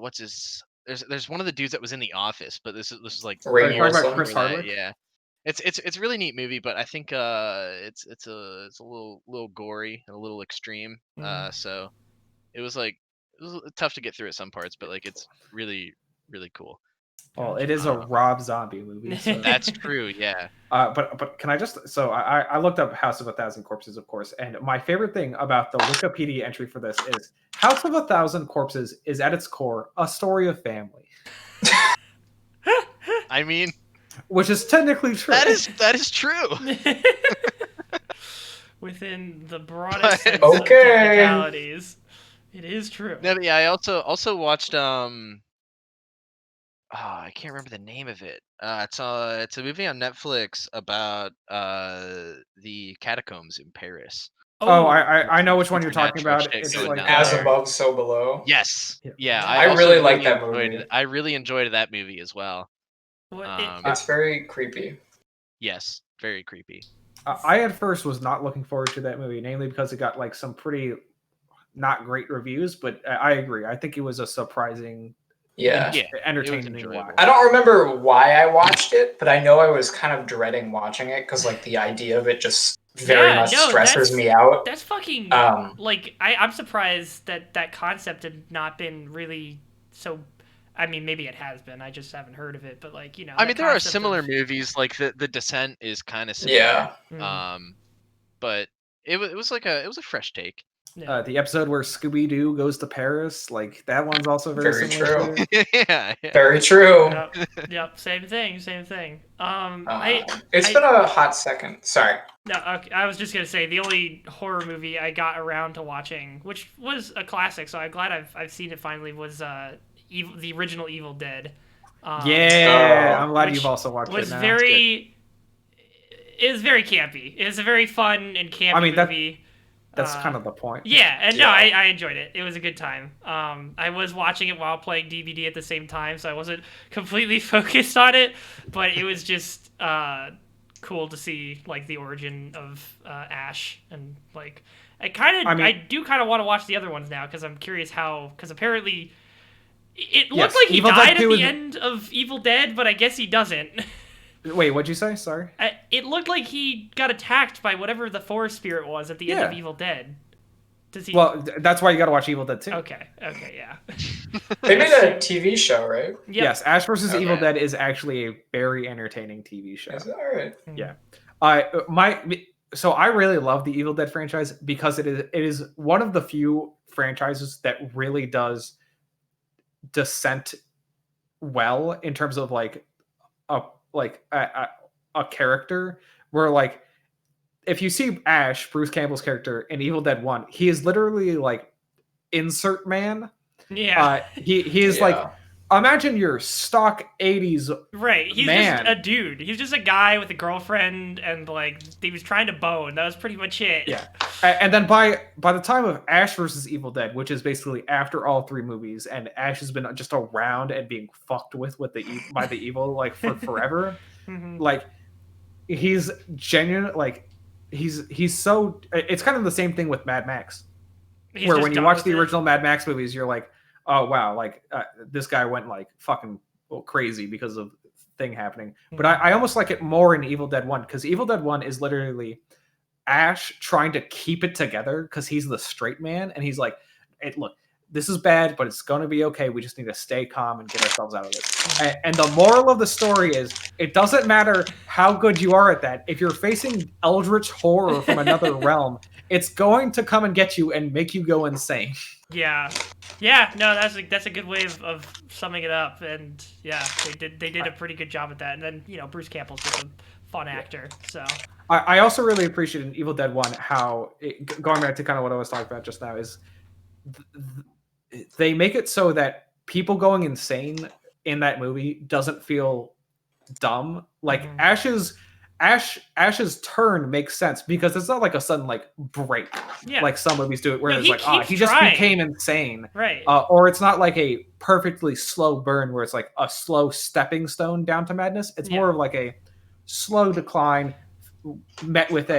what's his? There's one of the dudes that was in The Office, but this is like Ray Horsin. Chris Hardwick. Yeah, it's a really neat movie, but I think it's a little gory and a little extreme. So it was tough to get through at some parts, but like it's really cool. Well, it is a Rob Zombie movie. So. That's true, yeah. But can I just... So I looked up House of a Thousand Corpses, of course, and my favorite thing about the Wikipedia entry for this is House of a Thousand Corpses is at its core a story of family. I mean... Which is technically true. That is true. Within the broadest sense of technicalities, it is true. No, but yeah, I also watched I can't remember the name of it. It's a movie on Netflix about the catacombs in Paris. Oh, I know which one you're talking about. It's like As Above, So Below. Yes. Yeah, I really like that movie. I really enjoyed that movie as well. It's very creepy. Yes, very creepy. I at first was not looking forward to that movie, namely because it got like some pretty not great reviews. But I agree. I think it was a surprising, entertaining watch. I don't remember why I watched it, but I know I was kind of dreading watching it because like the idea of it just very much stresses me out. That's fucking like I'm surprised that concept had not been really so. I mean, maybe it has been. I just haven't heard of it. But like, you know, I mean, there are similar movies. Like the Descent is kind of similar. Yeah. But it was a fresh take. Yeah. The episode where Scooby-Doo goes to Paris, like that one's also very similar. True. Yeah. Very true. Yep. Same thing. It's been a hot second. Sorry. No, okay, I was just gonna say the only horror movie I got around to watching, which was a classic, so I'm glad I've seen it finally, was the original Evil Dead. I'm glad you've also watched it now. It was very campy. It was a very fun and campy movie. That's kind of the point. Yeah, and no, I enjoyed it. It was a good time. I was watching it while playing DVD at the same time, so I wasn't completely focused on it, but it was just cool to see like the origin of Ash, and like I do kind of want to watch the other ones now because I'm curious because apparently it looked like he died at the end of Evil Dead, but I guess he doesn't. Wait, what'd you say? Sorry. It looked like he got attacked by whatever the forest spirit was at the end of Evil Dead. Does he? Well, that's why you got to watch Evil Dead 2. Okay, yeah. They made a TV show, right? Yep. Yes, Ash vs. Evil Dead is actually a very entertaining TV show. Is that right? Yeah. So I really love the Evil Dead franchise because it is one of the few franchises that really does Descent well in terms of like a character where like if you see Ash, Bruce Campbell's character in Evil Dead 1, he is literally like insert man. Yeah. He is like, imagine your stock 80s He's just a dude. He's just a guy with a girlfriend and like he was trying to bone. That was pretty much it. Yeah. And then by the time of Ash versus Evil Dead, which is basically after all three movies, and Ash has been just around and being fucked with by the evil like for forever. Like he's genuine, like he's so. It's kind of the same thing with Mad Max, where when you watch the original Mad Max movies, you're like, oh wow, like this guy went like fucking crazy because of thing happening. But I almost like it more in Evil Dead 1 because Evil Dead 1 is literally Ash trying to keep it together because he's the straight man, and he's like, hey, look, this is bad, but it's going to be okay. We just need to stay calm and get ourselves out of this. And the moral of the story is, it doesn't matter how good you are at that. If you're facing eldritch horror from another realm, it's going to come and get you and make you go insane. Yeah. No, that's a good way of summing it up. And yeah, they did a pretty good job at that. And then Bruce Campbell's just a fun actor. So I also really appreciate in Evil Dead 1 how going back to kind of what I was talking about just now is. They make it so that people going insane in that movie doesn't feel dumb. Like Ash's turn makes sense because it's not like a sudden like break, like some movies do it, where it's like, he just became insane, right? Or it's not like a perfectly slow burn where it's like a slow stepping stone down to madness. It's more of like a slow decline met with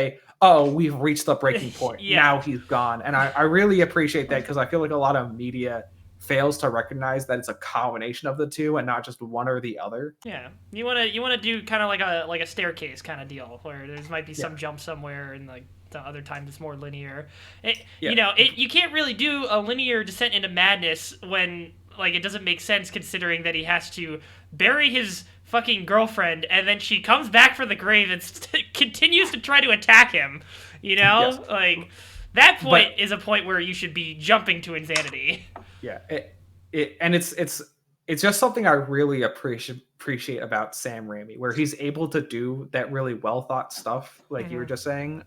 we've reached the breaking point. Now he's gone. And I really appreciate that because I feel like a lot of media fails to recognize that it's a combination of the two and not just one or the other. Yeah. You wanna do kind of like a staircase kind of deal where there might be some jump somewhere and like the other times it's more linear. You can't really do a linear descent into madness when like, it doesn't make sense considering that he has to bury his fucking girlfriend, and then she comes back from the grave and continues to try to attack him. You know, Yes. like that point is a point where you should be jumping to insanity. Yeah, it's just something I really appreciate about Sam Raimi, where he's able to do that really well thought stuff, like you were just saying,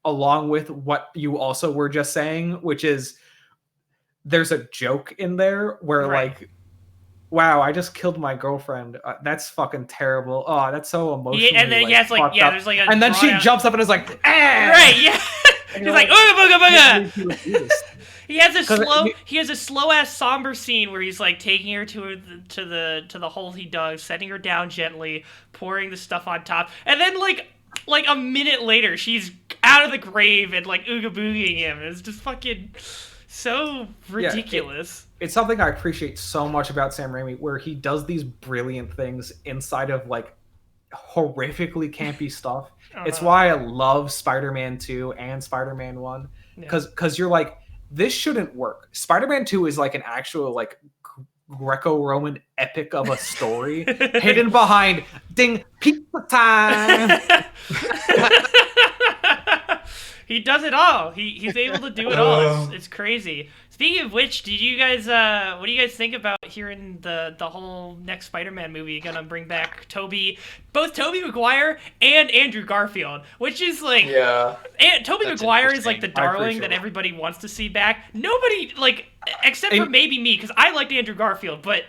along with what you also were just saying, which is there's a joke in there where like, wow, I just killed my girlfriend. That's fucking terrible. Oh, that's so emotional. And then there's like a and then she jumps up and is like, right, yeah. She's like, ooga booga booga. He has a slow ass somber scene where he's like taking her to the hole he dug, setting her down gently, pouring the stuff on top, and then like a minute later she's out of the grave and like ooga boogieing him. It's just fucking so ridiculous. It's something I appreciate so much about Sam Raimi, where he does these brilliant things inside of like horrifically campy stuff. It's why I love Spider-Man 2 and Spider-Man 1, because you're like, this shouldn't work. Spider-Man 2 is like an actual like Greco-Roman epic of a story hidden behind pizza time. He does it all. He's able to do it all. It's crazy. Speaking of which, what do you guys think about hearing the whole next Spider-Man movie gonna bring back both Tobey Maguire and Andrew Garfield, which is like, and Tobey Maguire is like the darling that everybody wants to see back. Nobody, like, except for maybe me, because I liked Andrew Garfield, but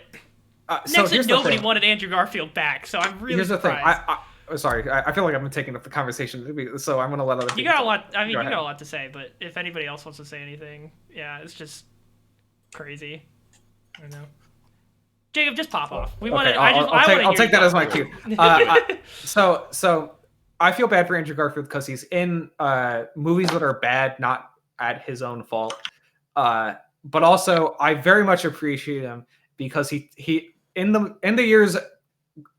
nobody wanted Andrew Garfield back, so I'm really surprised. Sorry, I feel like I've been taking up the conversation, so I'm gonna let other people. You got a lot. I mean, you got a lot to say, but if anybody else wants to say anything, it's just crazy. I don't know. Jacob, just pop off. I'll take that as my cue. So I feel bad for Andrew Garfield because he's in movies that are bad, not at his own fault. But also, I very much appreciate him because he in the years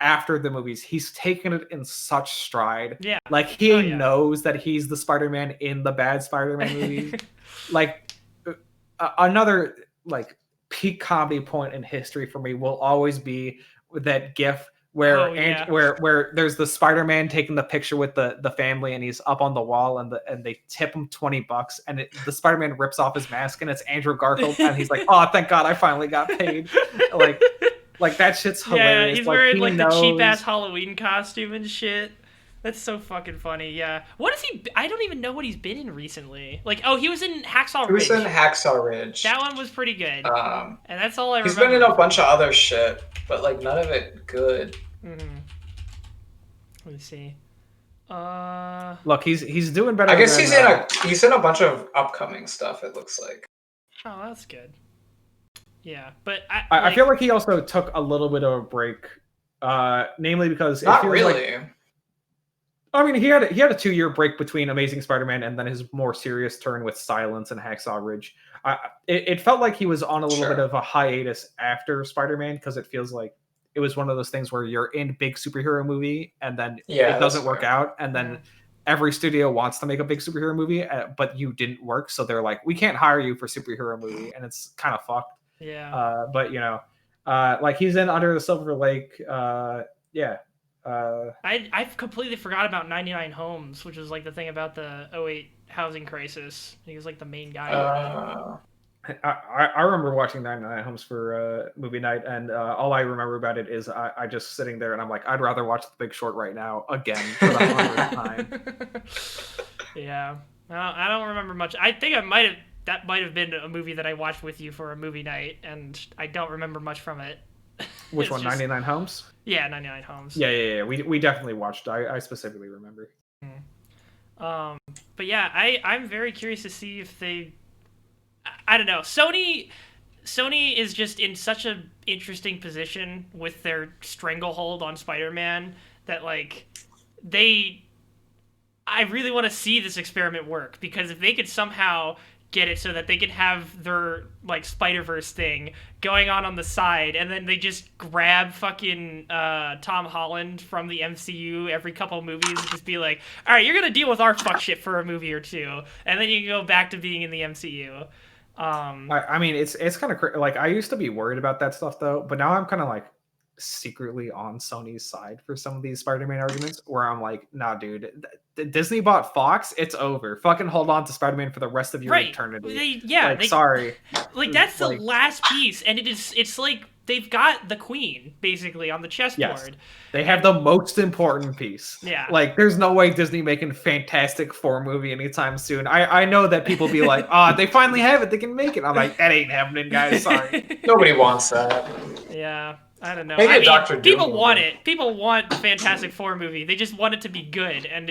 after the movies, he's taken it in such stride. Yeah. Like he knows that he's the Spider-Man in the bad Spider-Man movies. Like another like peak comedy point in history for me will always be that GIF where where there's the Spider-Man taking the picture with the family and he's up on the wall and they tip him $20 and the Spider-Man rips off his mask and it's Andrew Garfield and he's like, oh, thank God I finally got paid. Like that shit's hilarious. Yeah, he's wearing like the cheap ass Halloween costume and shit. That's so fucking funny. Yeah. What is he? I don't even know what he's been in recently. Like, he was in Hacksaw Ridge. He was in Hacksaw Ridge. That one was pretty good. And that's all I remember. He's been in a bunch of other shit, but like none of it good. Mm-hmm. Let me see. Look, he's doing better. I guess he's in a bunch of upcoming stuff. It looks like. Oh, that's good. Yeah, but I feel like he also took a little bit of a break, namely because not really. I mean, he had a 2-year break between Amazing Spider-Man and then his more serious turn with Silence and Hacksaw Ridge. It felt like he was on a little bit of a hiatus after Spider-Man because it feels like it was one of those things where you're in a big superhero movie and then it doesn't work out, and then every studio wants to make a big superhero movie, but you didn't work, so they're like, we can't hire you for superhero movie, and it's kind of fucked. Yeah. But like he's in Under the Silver Lake. I've completely forgot about 99 Homes, which was like the thing about the 2008 housing crisis. He was like the main guy. I remember watching 99 Homes for movie night, and all I remember about it is I just sitting there and I'm like, I'd rather watch The Big Short right now again for the 100th time. Yeah, I don't remember much. I think that might have been a movie that I watched with you for a movie night, and I don't remember much from it. Which one? 99 Homes? Yeah, 99 Homes. Yeah. We definitely watched. I specifically remember. But yeah, I'm very curious to see if they. I don't know. Sony is just in such an interesting position with their stranglehold on Spider-Man that like I really want to see this experiment work, because if they could somehow get it so that they can have their like Spider-Verse thing going on the side, and then they just grab fucking Tom Holland from the MCU every couple of movies and just be like, all right, you're gonna deal with our fuck shit for a movie or two, and then you can go back to being in the MCU. I mean, it's kind of like I used to be worried about that stuff though, but now I'm kind of like secretly on Sony's side for some of these Spider-Man arguments, where I'm like, nah, dude, Disney bought Fox, it's over. Fucking hold on to Spider-Man for the rest of your eternity. Sorry, like that's the last piece, and it's like they've got the Queen basically on the chessboard. Yes, they have the most important piece. Yeah, like there's no way Disney making Fantastic Four movie anytime soon. I know that people be like, they finally have it, they can make it. I'm like, that ain't happening, guys. Sorry, nobody wants that. Yeah. I don't know. Maybe people want it. People want the Fantastic Four movie. They just want it to be good, and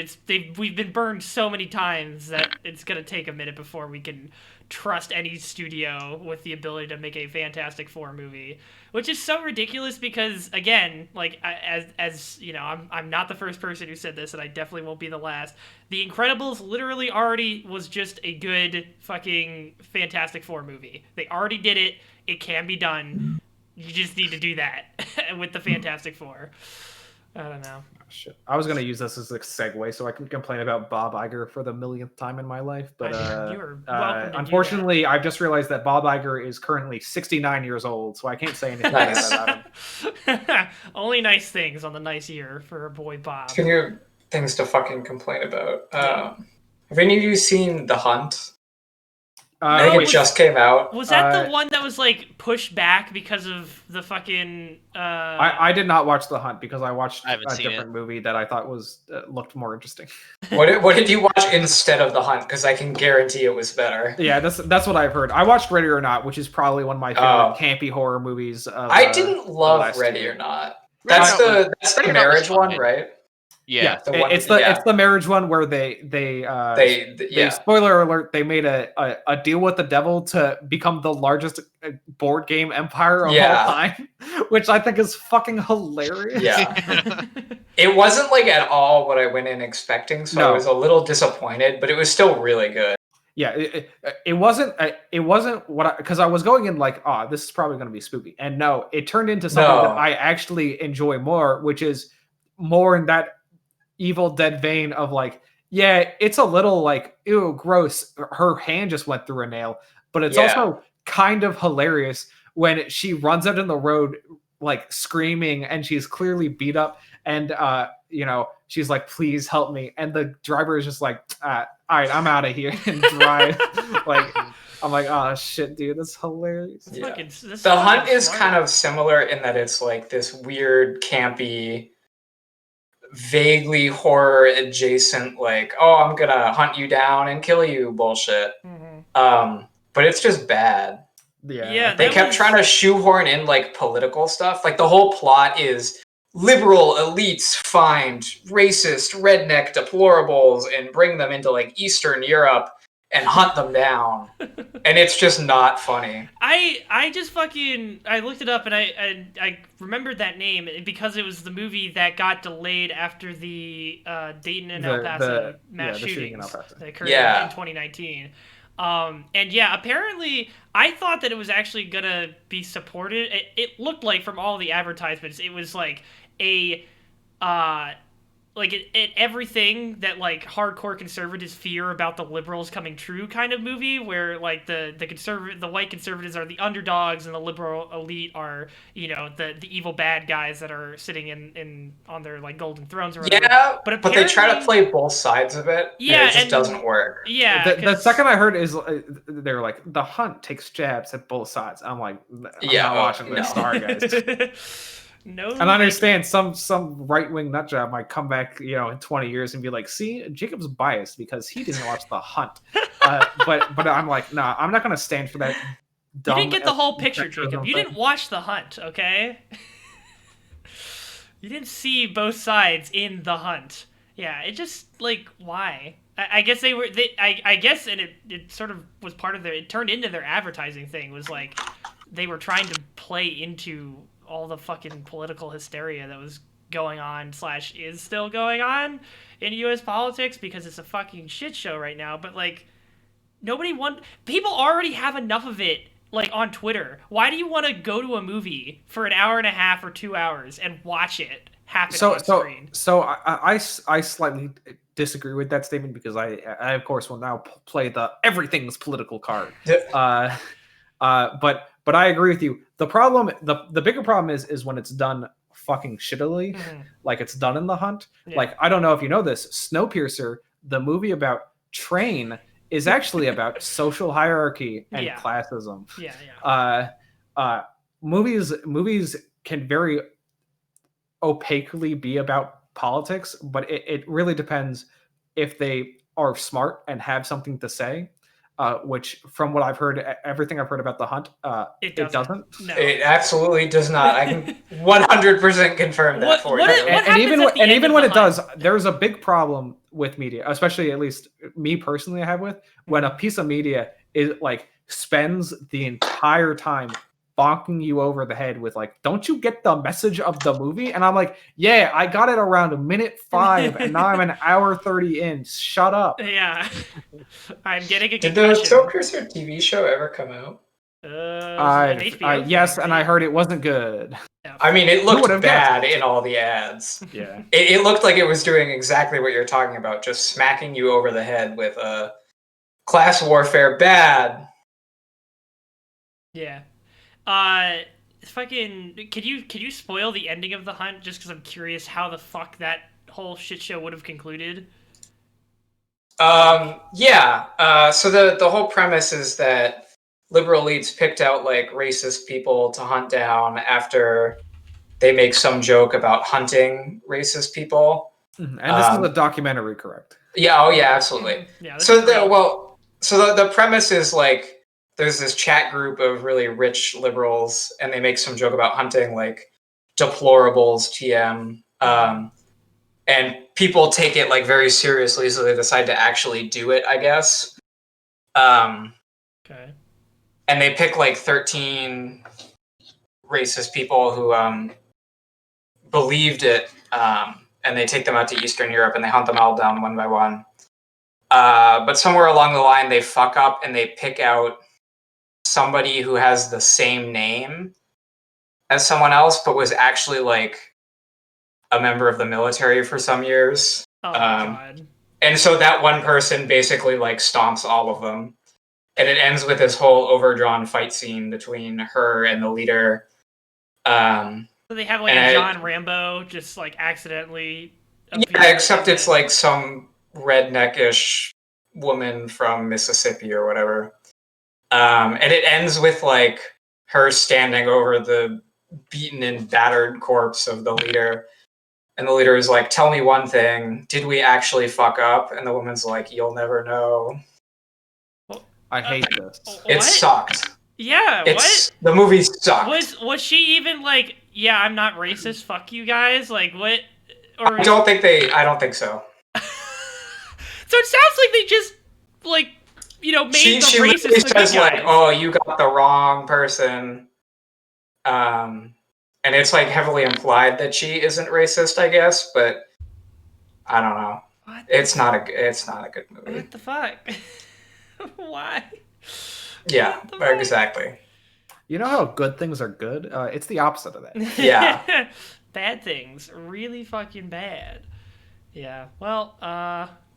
we've been burned so many times that it's gonna take a minute before we can trust any studio with the ability to make a Fantastic Four movie, which is so ridiculous because, again, like as you know, I'm not the first person who said this, and I definitely won't be the last. The Incredibles literally already was just a good fucking Fantastic Four movie. They already did it. It can be done. You just need to do that with the Fantastic Four. I don't know. Oh, shit. I was going to use this as a segue so I can complain about Bob Iger for the millionth time in my life. But unfortunately, I've just realized that Bob Iger is currently 69 years old, so I can't say anything about him. Only nice things on the nice year for our boy Bob. Speaking of things to fucking complain about, have any of you seen The Hunt? I think it just came out. Was that the one that was like pushed back because of the fucking? I did not watch The Hunt because I watched a different movie that I thought was looked more interesting. What did you watch instead of The Hunt? Because I can guarantee it was better. Yeah, that's what I've heard. I watched Ready or Not, which is probably one of my favorite campy horror movies. I didn't love Ready or Not. That's the marriage one, right? Yeah, it's the marriage one where they spoiler alert, they made a deal with the devil to become the largest board game empire of all time, which I think is fucking hilarious. Yeah, it wasn't like at all what I went in expecting, so I was a little disappointed, but it was still really good. Yeah, it wasn't what because I was going in like, this is probably going to be spooky, and no, it turned into something that I actually enjoy more, which is more in that Evil Dead vein of like, it's a little like, ew, gross, her hand just went through a nail, but it's also kind of hilarious when she runs out in the road like screaming and she's clearly beat up and she's like, please help me, and the driver is just like, all right, I'm out of here, and drive. Like, I'm like, oh shit, dude, that's hilarious. The Hunt is kind of similar in that it's like this weird campy, vaguely horror adjacent, like, I'm gonna hunt you down and kill you bullshit. But it's just bad. They kept trying to shoehorn in like political stuff. Like the whole plot is liberal elites find racist redneck deplorables and bring them into like Eastern Europe and hunt them down. And it's just not funny. I just fucking, I looked it up and I remembered that name because it was the movie that got delayed after the Dayton and El Paso mass shootings that occurred in 2019. And apparently I thought that it was actually gonna be supported. It looked like from all the advertisements, it was like a everything that like hardcore conservatives fear about the liberals coming true kind of movie, where like the white conservatives are the underdogs and the liberal elite are, the evil bad guys that are sitting in on their like golden thrones or whatever. Yeah, but they try to play both sides of it. Yeah, and it just doesn't work. Yeah, the second I heard is they're like, The Hunt takes jabs at both sides. I'm like, I'm not watching this. Sorry, guys. No, and I understand some right-wing nutjob might come back, in 20 years and be like, see, Jacob's biased because he didn't watch The Hunt. But I'm like, nah, I'm not going to stand for that. You didn't get the whole picture, Jacob. You didn't watch The Hunt, okay? You didn't see both sides in The Hunt. Yeah, it just, like, why? I guess I guess, and it sort of was part of it turned into their advertising thing, was like, they were trying to play into all the fucking political hysteria that was going on / is still going on in U.S. politics, because it's a fucking shit show right now. But like, people already have enough of it like on Twitter. Why do you want to go to a movie for an hour and a half or 2 hours and watch it happen on screen? So I slightly disagree with that statement because I of course will now play the everything's political card. But I agree with you. The problem, the bigger problem is when it's done fucking shittily, like it's done in The Hunt. Yeah. Like, I don't know if you know this, Snowpiercer, the movie about train, is actually about social hierarchy and classism. Movies can very opaquely be about politics, but it really depends if they are smart and have something to say. Which, from what I've heard, everything I've heard about The Hunt, it doesn't. No. It absolutely does not. I can 100% confirm that for you. And even when it does, there's a big problem with media, especially at least me personally, I have with when a piece of media is like spends the entire time bonking you over the head with like, don't you get the message of the movie? And I'm like, yeah, I got it around minute 5 and now I'm an hour 30 in. Shut up. Yeah. I'm getting a concussion. Did the Snowpiercer TV show ever come out? Yes, and I heard it wasn't good. I mean, it looked bad in all the ads. Yeah. It looked like it was doing exactly what you're talking about, just smacking you over the head with class warfare bad. Yeah. Fucking, could you spoil the ending of The Hunt just because I'm curious how the fuck that whole shit show would have concluded? Yeah. So the whole premise is that liberal elites picked out like racist people to hunt down after they make some joke about hunting racist people. And this is a documentary, correct? Yeah. Oh, yeah. Absolutely. Yeah. So the premise is like, there's this chat group of really rich liberals, and they make some joke about hunting like deplorables, TM, and people take it like very seriously, so they decide to actually do it, I guess. Okay. And they pick like 13 racist people who believed it, and they take them out to Eastern Europe and they hunt them all down one by one. But somewhere along the line, they fuck up and they pick out somebody who has the same name as someone else, but was actually like a member of the military for some years. Oh, God. And so that one person basically like stomps all of them. And it ends with this whole overdrawn fight scene between her and the leader. So they have like a John Rambo just like accidentally. Yeah, except it's like some redneckish woman from Mississippi or whatever. And it ends with like her standing over the beaten and battered corpse of the leader. And the leader is like, tell me one thing. Did we actually fuck up? And the woman's like, you'll never know. I hate this. It sucked. Yeah, what? The movie sucked. Was she even like, yeah, I'm not racist, fuck you guys? Like, what? Or... I don't think so. So it sounds like they just, like, you know, made the racist really says like, oh, you got the wrong person. And it's like heavily implied that she isn't racist, I guess, but I don't know. What? It's not a good movie. What the fuck? Why? Yeah, exactly. You know how good things are good? It's the opposite of that. Yeah. Bad things. Really fucking bad. Yeah. Well,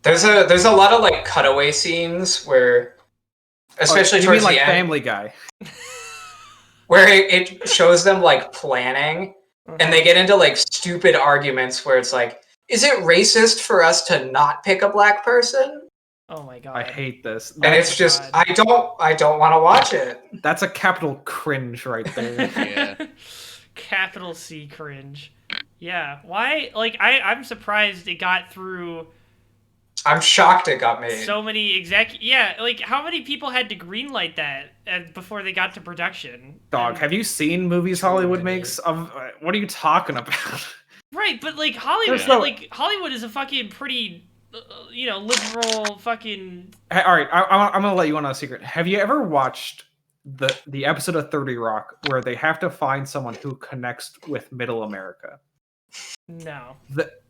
There's a lot of like cutaway scenes where, especially towards the end, Family Guy, where it shows them like planning, and they get into like stupid arguments where it's like, is it racist for us to not pick a black person? Oh my God. I hate this. And it's just, I don't want to watch it. That's a capital cringe right there. Yeah. Capital C cringe. Yeah. Why? Like, I'm surprised it got through. I'm shocked it got made. So many Yeah, like, how many people had to greenlight that before they got to production? Dog, have you seen movies Hollywood makes? What are you talking about? Right, but like Hollywood is a fucking pretty, liberal fucking. Hey, all right, I'm gonna let you in on a secret. Have you ever watched the episode of 30 Rock where they have to find someone who connects with Middle America? No.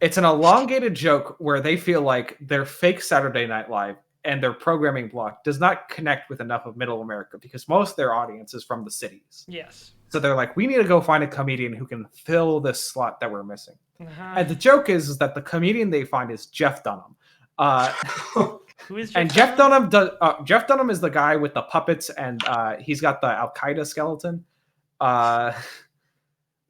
It's an elongated joke where they feel like they're fake Saturday Night Live, and their programming block does not connect with enough of Middle America because most of their audience is from the cities. Yes. So they're like, we need to go find a comedian who can fill this slot that we're missing. Uh-huh. And the joke is that the comedian they find is Jeff Dunham. Who is Jeff and Jeff Dunham does. Jeff Dunham is the guy with the puppets, and he's got the Al Qaeda skeleton.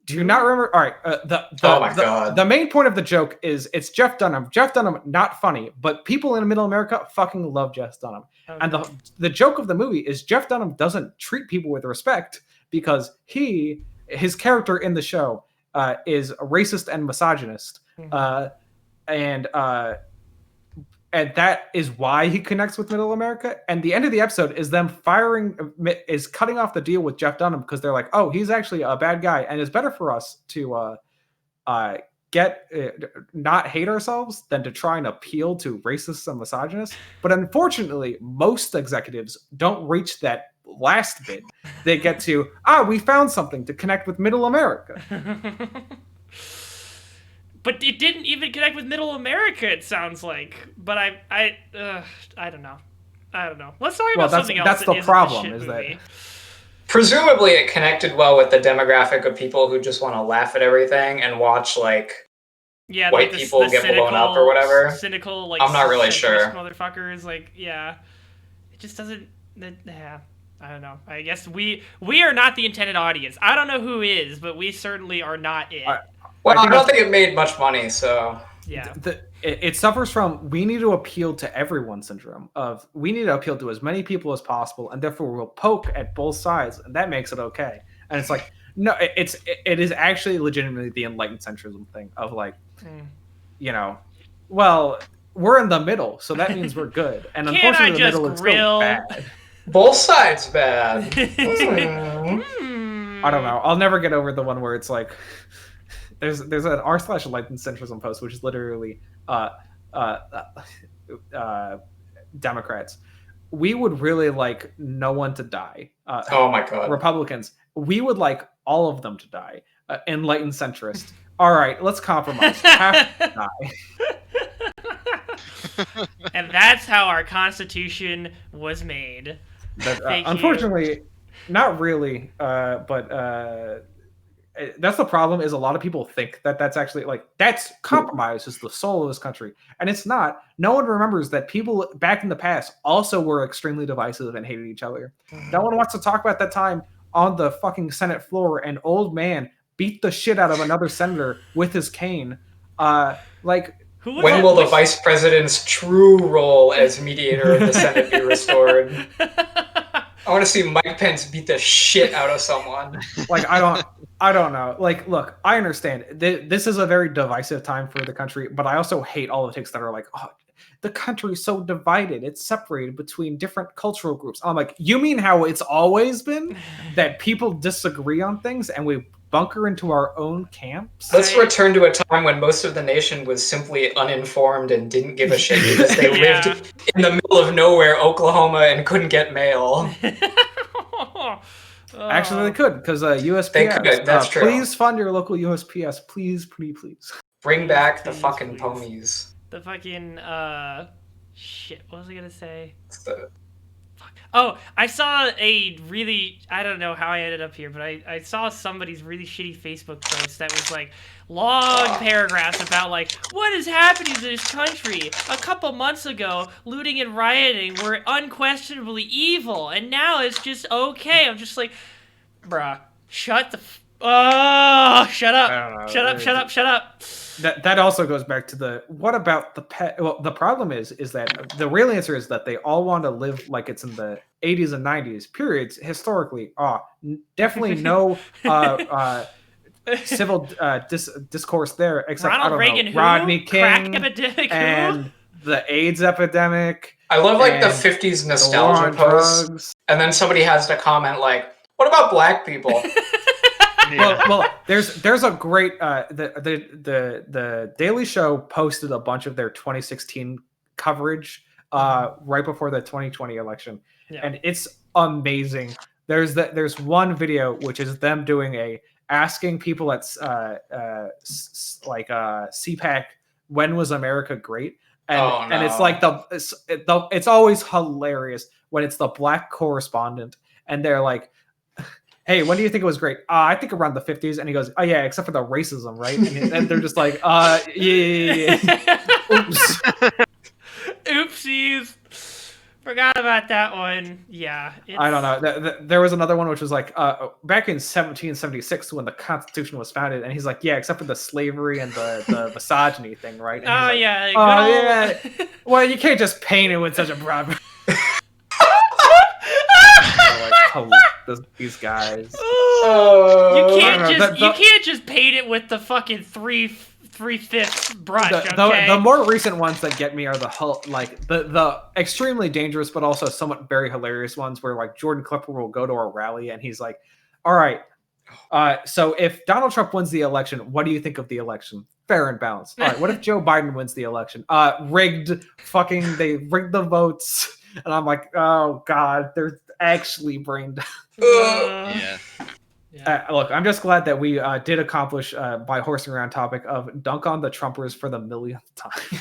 Do you not remember? All right. Oh my God. The main point of the joke is it's Jeff Dunham. Jeff Dunham, not funny, but people in Middle America fucking love Jeff Dunham. Okay. And the joke of the movie is Jeff Dunham doesn't treat people with respect because his character in the show is a racist and misogynist. And that is why he connects with Middle America. And the end of the episode is them cutting off the deal with Jeff Dunham because they're like, oh, he's actually a bad guy, and it's better for us to not hate ourselves than to try and appeal to racists and misogynists. But unfortunately, most executives don't reach that last bit. They get to, we found something to connect with Middle America. But it didn't even connect with Middle America, it sounds like. But I don't know. Let's talk about something else. That's the problem, is that presumably it connected well with the demographic of people who just want to laugh at everything and watch white people get blown up or whatever. Cynical, I'm not really sure. Motherfuckers, it just doesn't. Yeah. I don't know. I guess we are not the intended audience. I don't know who is, but we certainly are not it. Well, I don't think it made much money, so... Yeah. It suffers from we need to appeal to everyone syndrome of we need to appeal to as many people as possible, and therefore we'll poke at both sides, and that makes it okay. And it's like, no, it is actually legitimately the enlightened centrism thing of well, we're in the middle, so that means we're good. And unfortunately, the middle is still bad. Both sides bad. I don't know. I'll never get over the one where it's like... There's an r/enlightened centrism post, which is literally Democrats. We would really like no one to die. Oh my God. Republicans, we would like all of them to die. Enlightened centrist. All right, let's compromise. Half die. And that's how our Constitution was made. Unfortunately, not really. But that's the problem. Is a lot of people think that that's actually that's compromise is the soul of this country, and it's not. No one remembers that people back in the past also were extremely divisive and hated each other. No one wants to talk about that time on the fucking Senate floor. An old man beat the shit out of another senator with his cane. When will the vice president's true role as mediator of the Senate be restored? I want to see Mike Pence beat the shit out of someone. I don't know. Look, I understand. This is a very divisive time for the country, but I also hate all the takes that are the country is so divided. It's separated between different cultural groups. I'm like, you mean how it's always been? That people disagree on things and we bunker into our own camps? Let's return to a time when most of the nation was simply uninformed and didn't give a shit because they lived in the middle of nowhere, Oklahoma, and couldn't get mail. Actually, they could, because USPS. They could, that's true. Please fund your local USPS. Please, please, please. Bring back the fucking ponies. The fucking, shit, what was I gonna say? Oh, I saw a really, I don't know how I ended up here, but I saw somebody's really shitty Facebook post that was long paragraphs about what is happening to this country. A couple months ago, looting and rioting were unquestionably evil, and now it's just okay. I'm just bruh, shut up. Shut up. That also goes back to what about the pet? Well, the problem is that the real answer is that they all want to live like it's in the 80s and 90s periods historically. Definitely no civil discourse there, except Ronald Reagan, Rodney King, crack epidemic, and the AIDS epidemic. I love the 50s nostalgia posts, and then somebody has to comment "What about black people?" Well, there's a great the Daily Show posted a bunch of their 2016 coverage right before the 2020 election, and it's amazing. There's one video which is them doing asking people at CPAC when was America great, And it's like it's always hilarious when it's the black correspondent and they're like, hey, when do you think it was great? I think around the 50s. And he goes, oh yeah, except for the racism, right? And they're just like, yeah. Oops. Oopsies. Forgot about that one. Yeah. I don't know. There was another one which was like back in 1776 when the Constitution was founded, and he's like, yeah, except for the slavery and the misogyny thing, right? And oh like, yeah. Oh yeah. Well, you can't just paint it with such a broad. Like, these guys. You can't just paint it with the fucking 3/5 brush. The more recent ones that get me are the extremely dangerous but also somewhat very hilarious ones where like Jordan Klepper will go to a rally and he's like, all right, so if Donald Trump wins the election, what do you think of the election? Fair and balanced. All right, what if Joe Biden wins the election? Rigged. They rigged the votes. And I'm like, oh god, they're actually brain dead. Yeah. Look, I'm just glad that we did accomplish by horsing around topic of dunk on the Trumpers for the millionth time.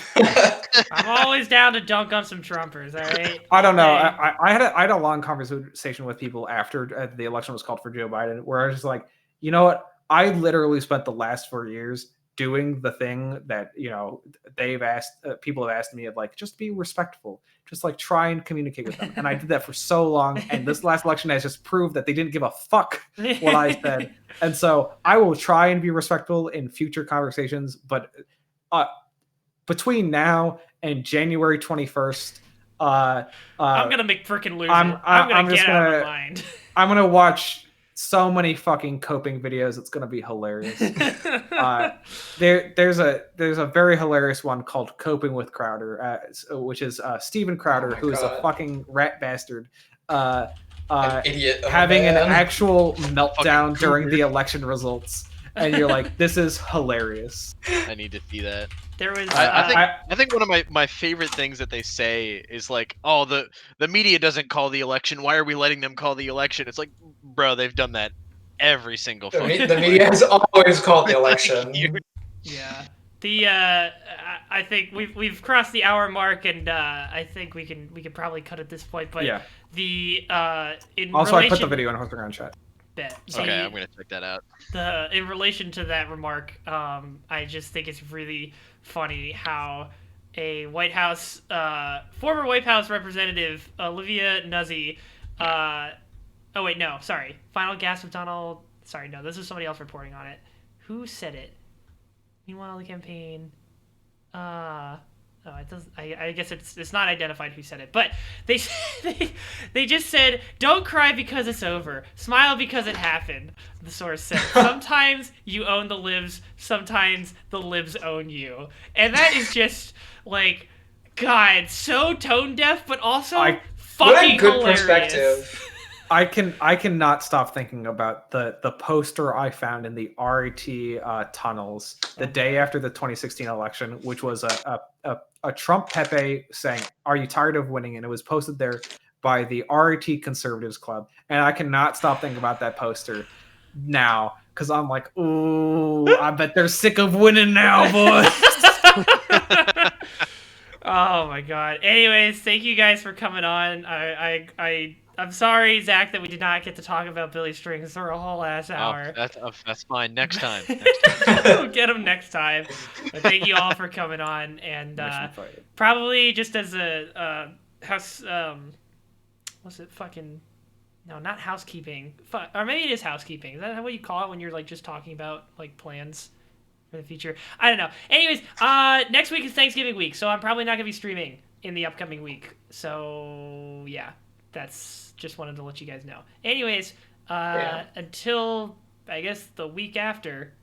I'm always down to dunk on some Trumpers. All right. I don't know. I had a long conversation with people after the election was called for Joe Biden, where I was just like, you know what? I literally spent the last 4 years doing the thing that people have asked me of, like, just be respectful, just like try and communicate with them, and I did that for so long, and this last election has just proved that they didn't give a fuck what I said, and so I will try and be respectful in future conversations, but between now and January 21st, I'm gonna make freaking lose it. I'm gonna get out of my mind. I'm gonna watch so many fucking coping videos. It's gonna be hilarious. There's a very hilarious one called "Coping with Crowder," which is Steven Crowder, who is a fucking rat bastard, an idiot, having an actual meltdown during the election results, and you're like, this is hilarious. I need to see that. There was. I think one of my favorite things that they say is like, oh, the media doesn't call the election. Why are we letting them call the election? It's like, bro, they've done that every single. The media has always called the election. Yeah. I think we've crossed the hour mark, and I think we can probably cut at this point. But yeah. I put the video in Horsin chat. Okay, I'm gonna check that out. In relation to that remark, I just think it's really funny how a former White House representative, Olivia Nuzzi, final gasp of Donald. Sorry, no, this is somebody else reporting on it. Who said it? Meanwhile, the campaign. It does. I guess it's not identified who said it, but they just said, "Don't cry because it's over. Smile because it happened." The source said, "Sometimes you own the libs. Sometimes the libs own you," and that is just like, God, so tone deaf, but also fucking good hilarious. Perspective. I cannot stop thinking about the poster I found in the RET tunnels the day after the 2016 election, which was a Trump Pepe saying, "Are you tired of winning?" And it was posted there by the RET Conservatives Club, and I cannot stop thinking about that poster now because I'm like, ooh, I bet they're sick of winning now, boys. Oh my God. Anyways, thank you guys for coming on. I'm sorry, Zach, that we did not get to talk about Billy Strings for a whole ass hour. That's fine. Next time. We'll get him next time. But thank you all for coming on, and probably just as a house. What's it? Fucking. No, not housekeeping. Or maybe it is housekeeping. Is that what you call it when you're like just talking about like plans for the future? I don't know. Anyways, next week is Thanksgiving week, so I'm probably not gonna be streaming in the upcoming week. So yeah. That's just wanted to let you guys know. Anyways, until I guess the week after,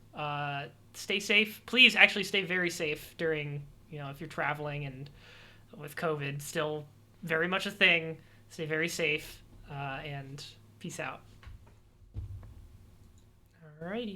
stay safe. Please actually stay very safe during, if you're traveling and with COVID still very much a thing. Stay very safe and peace out. Alrighty.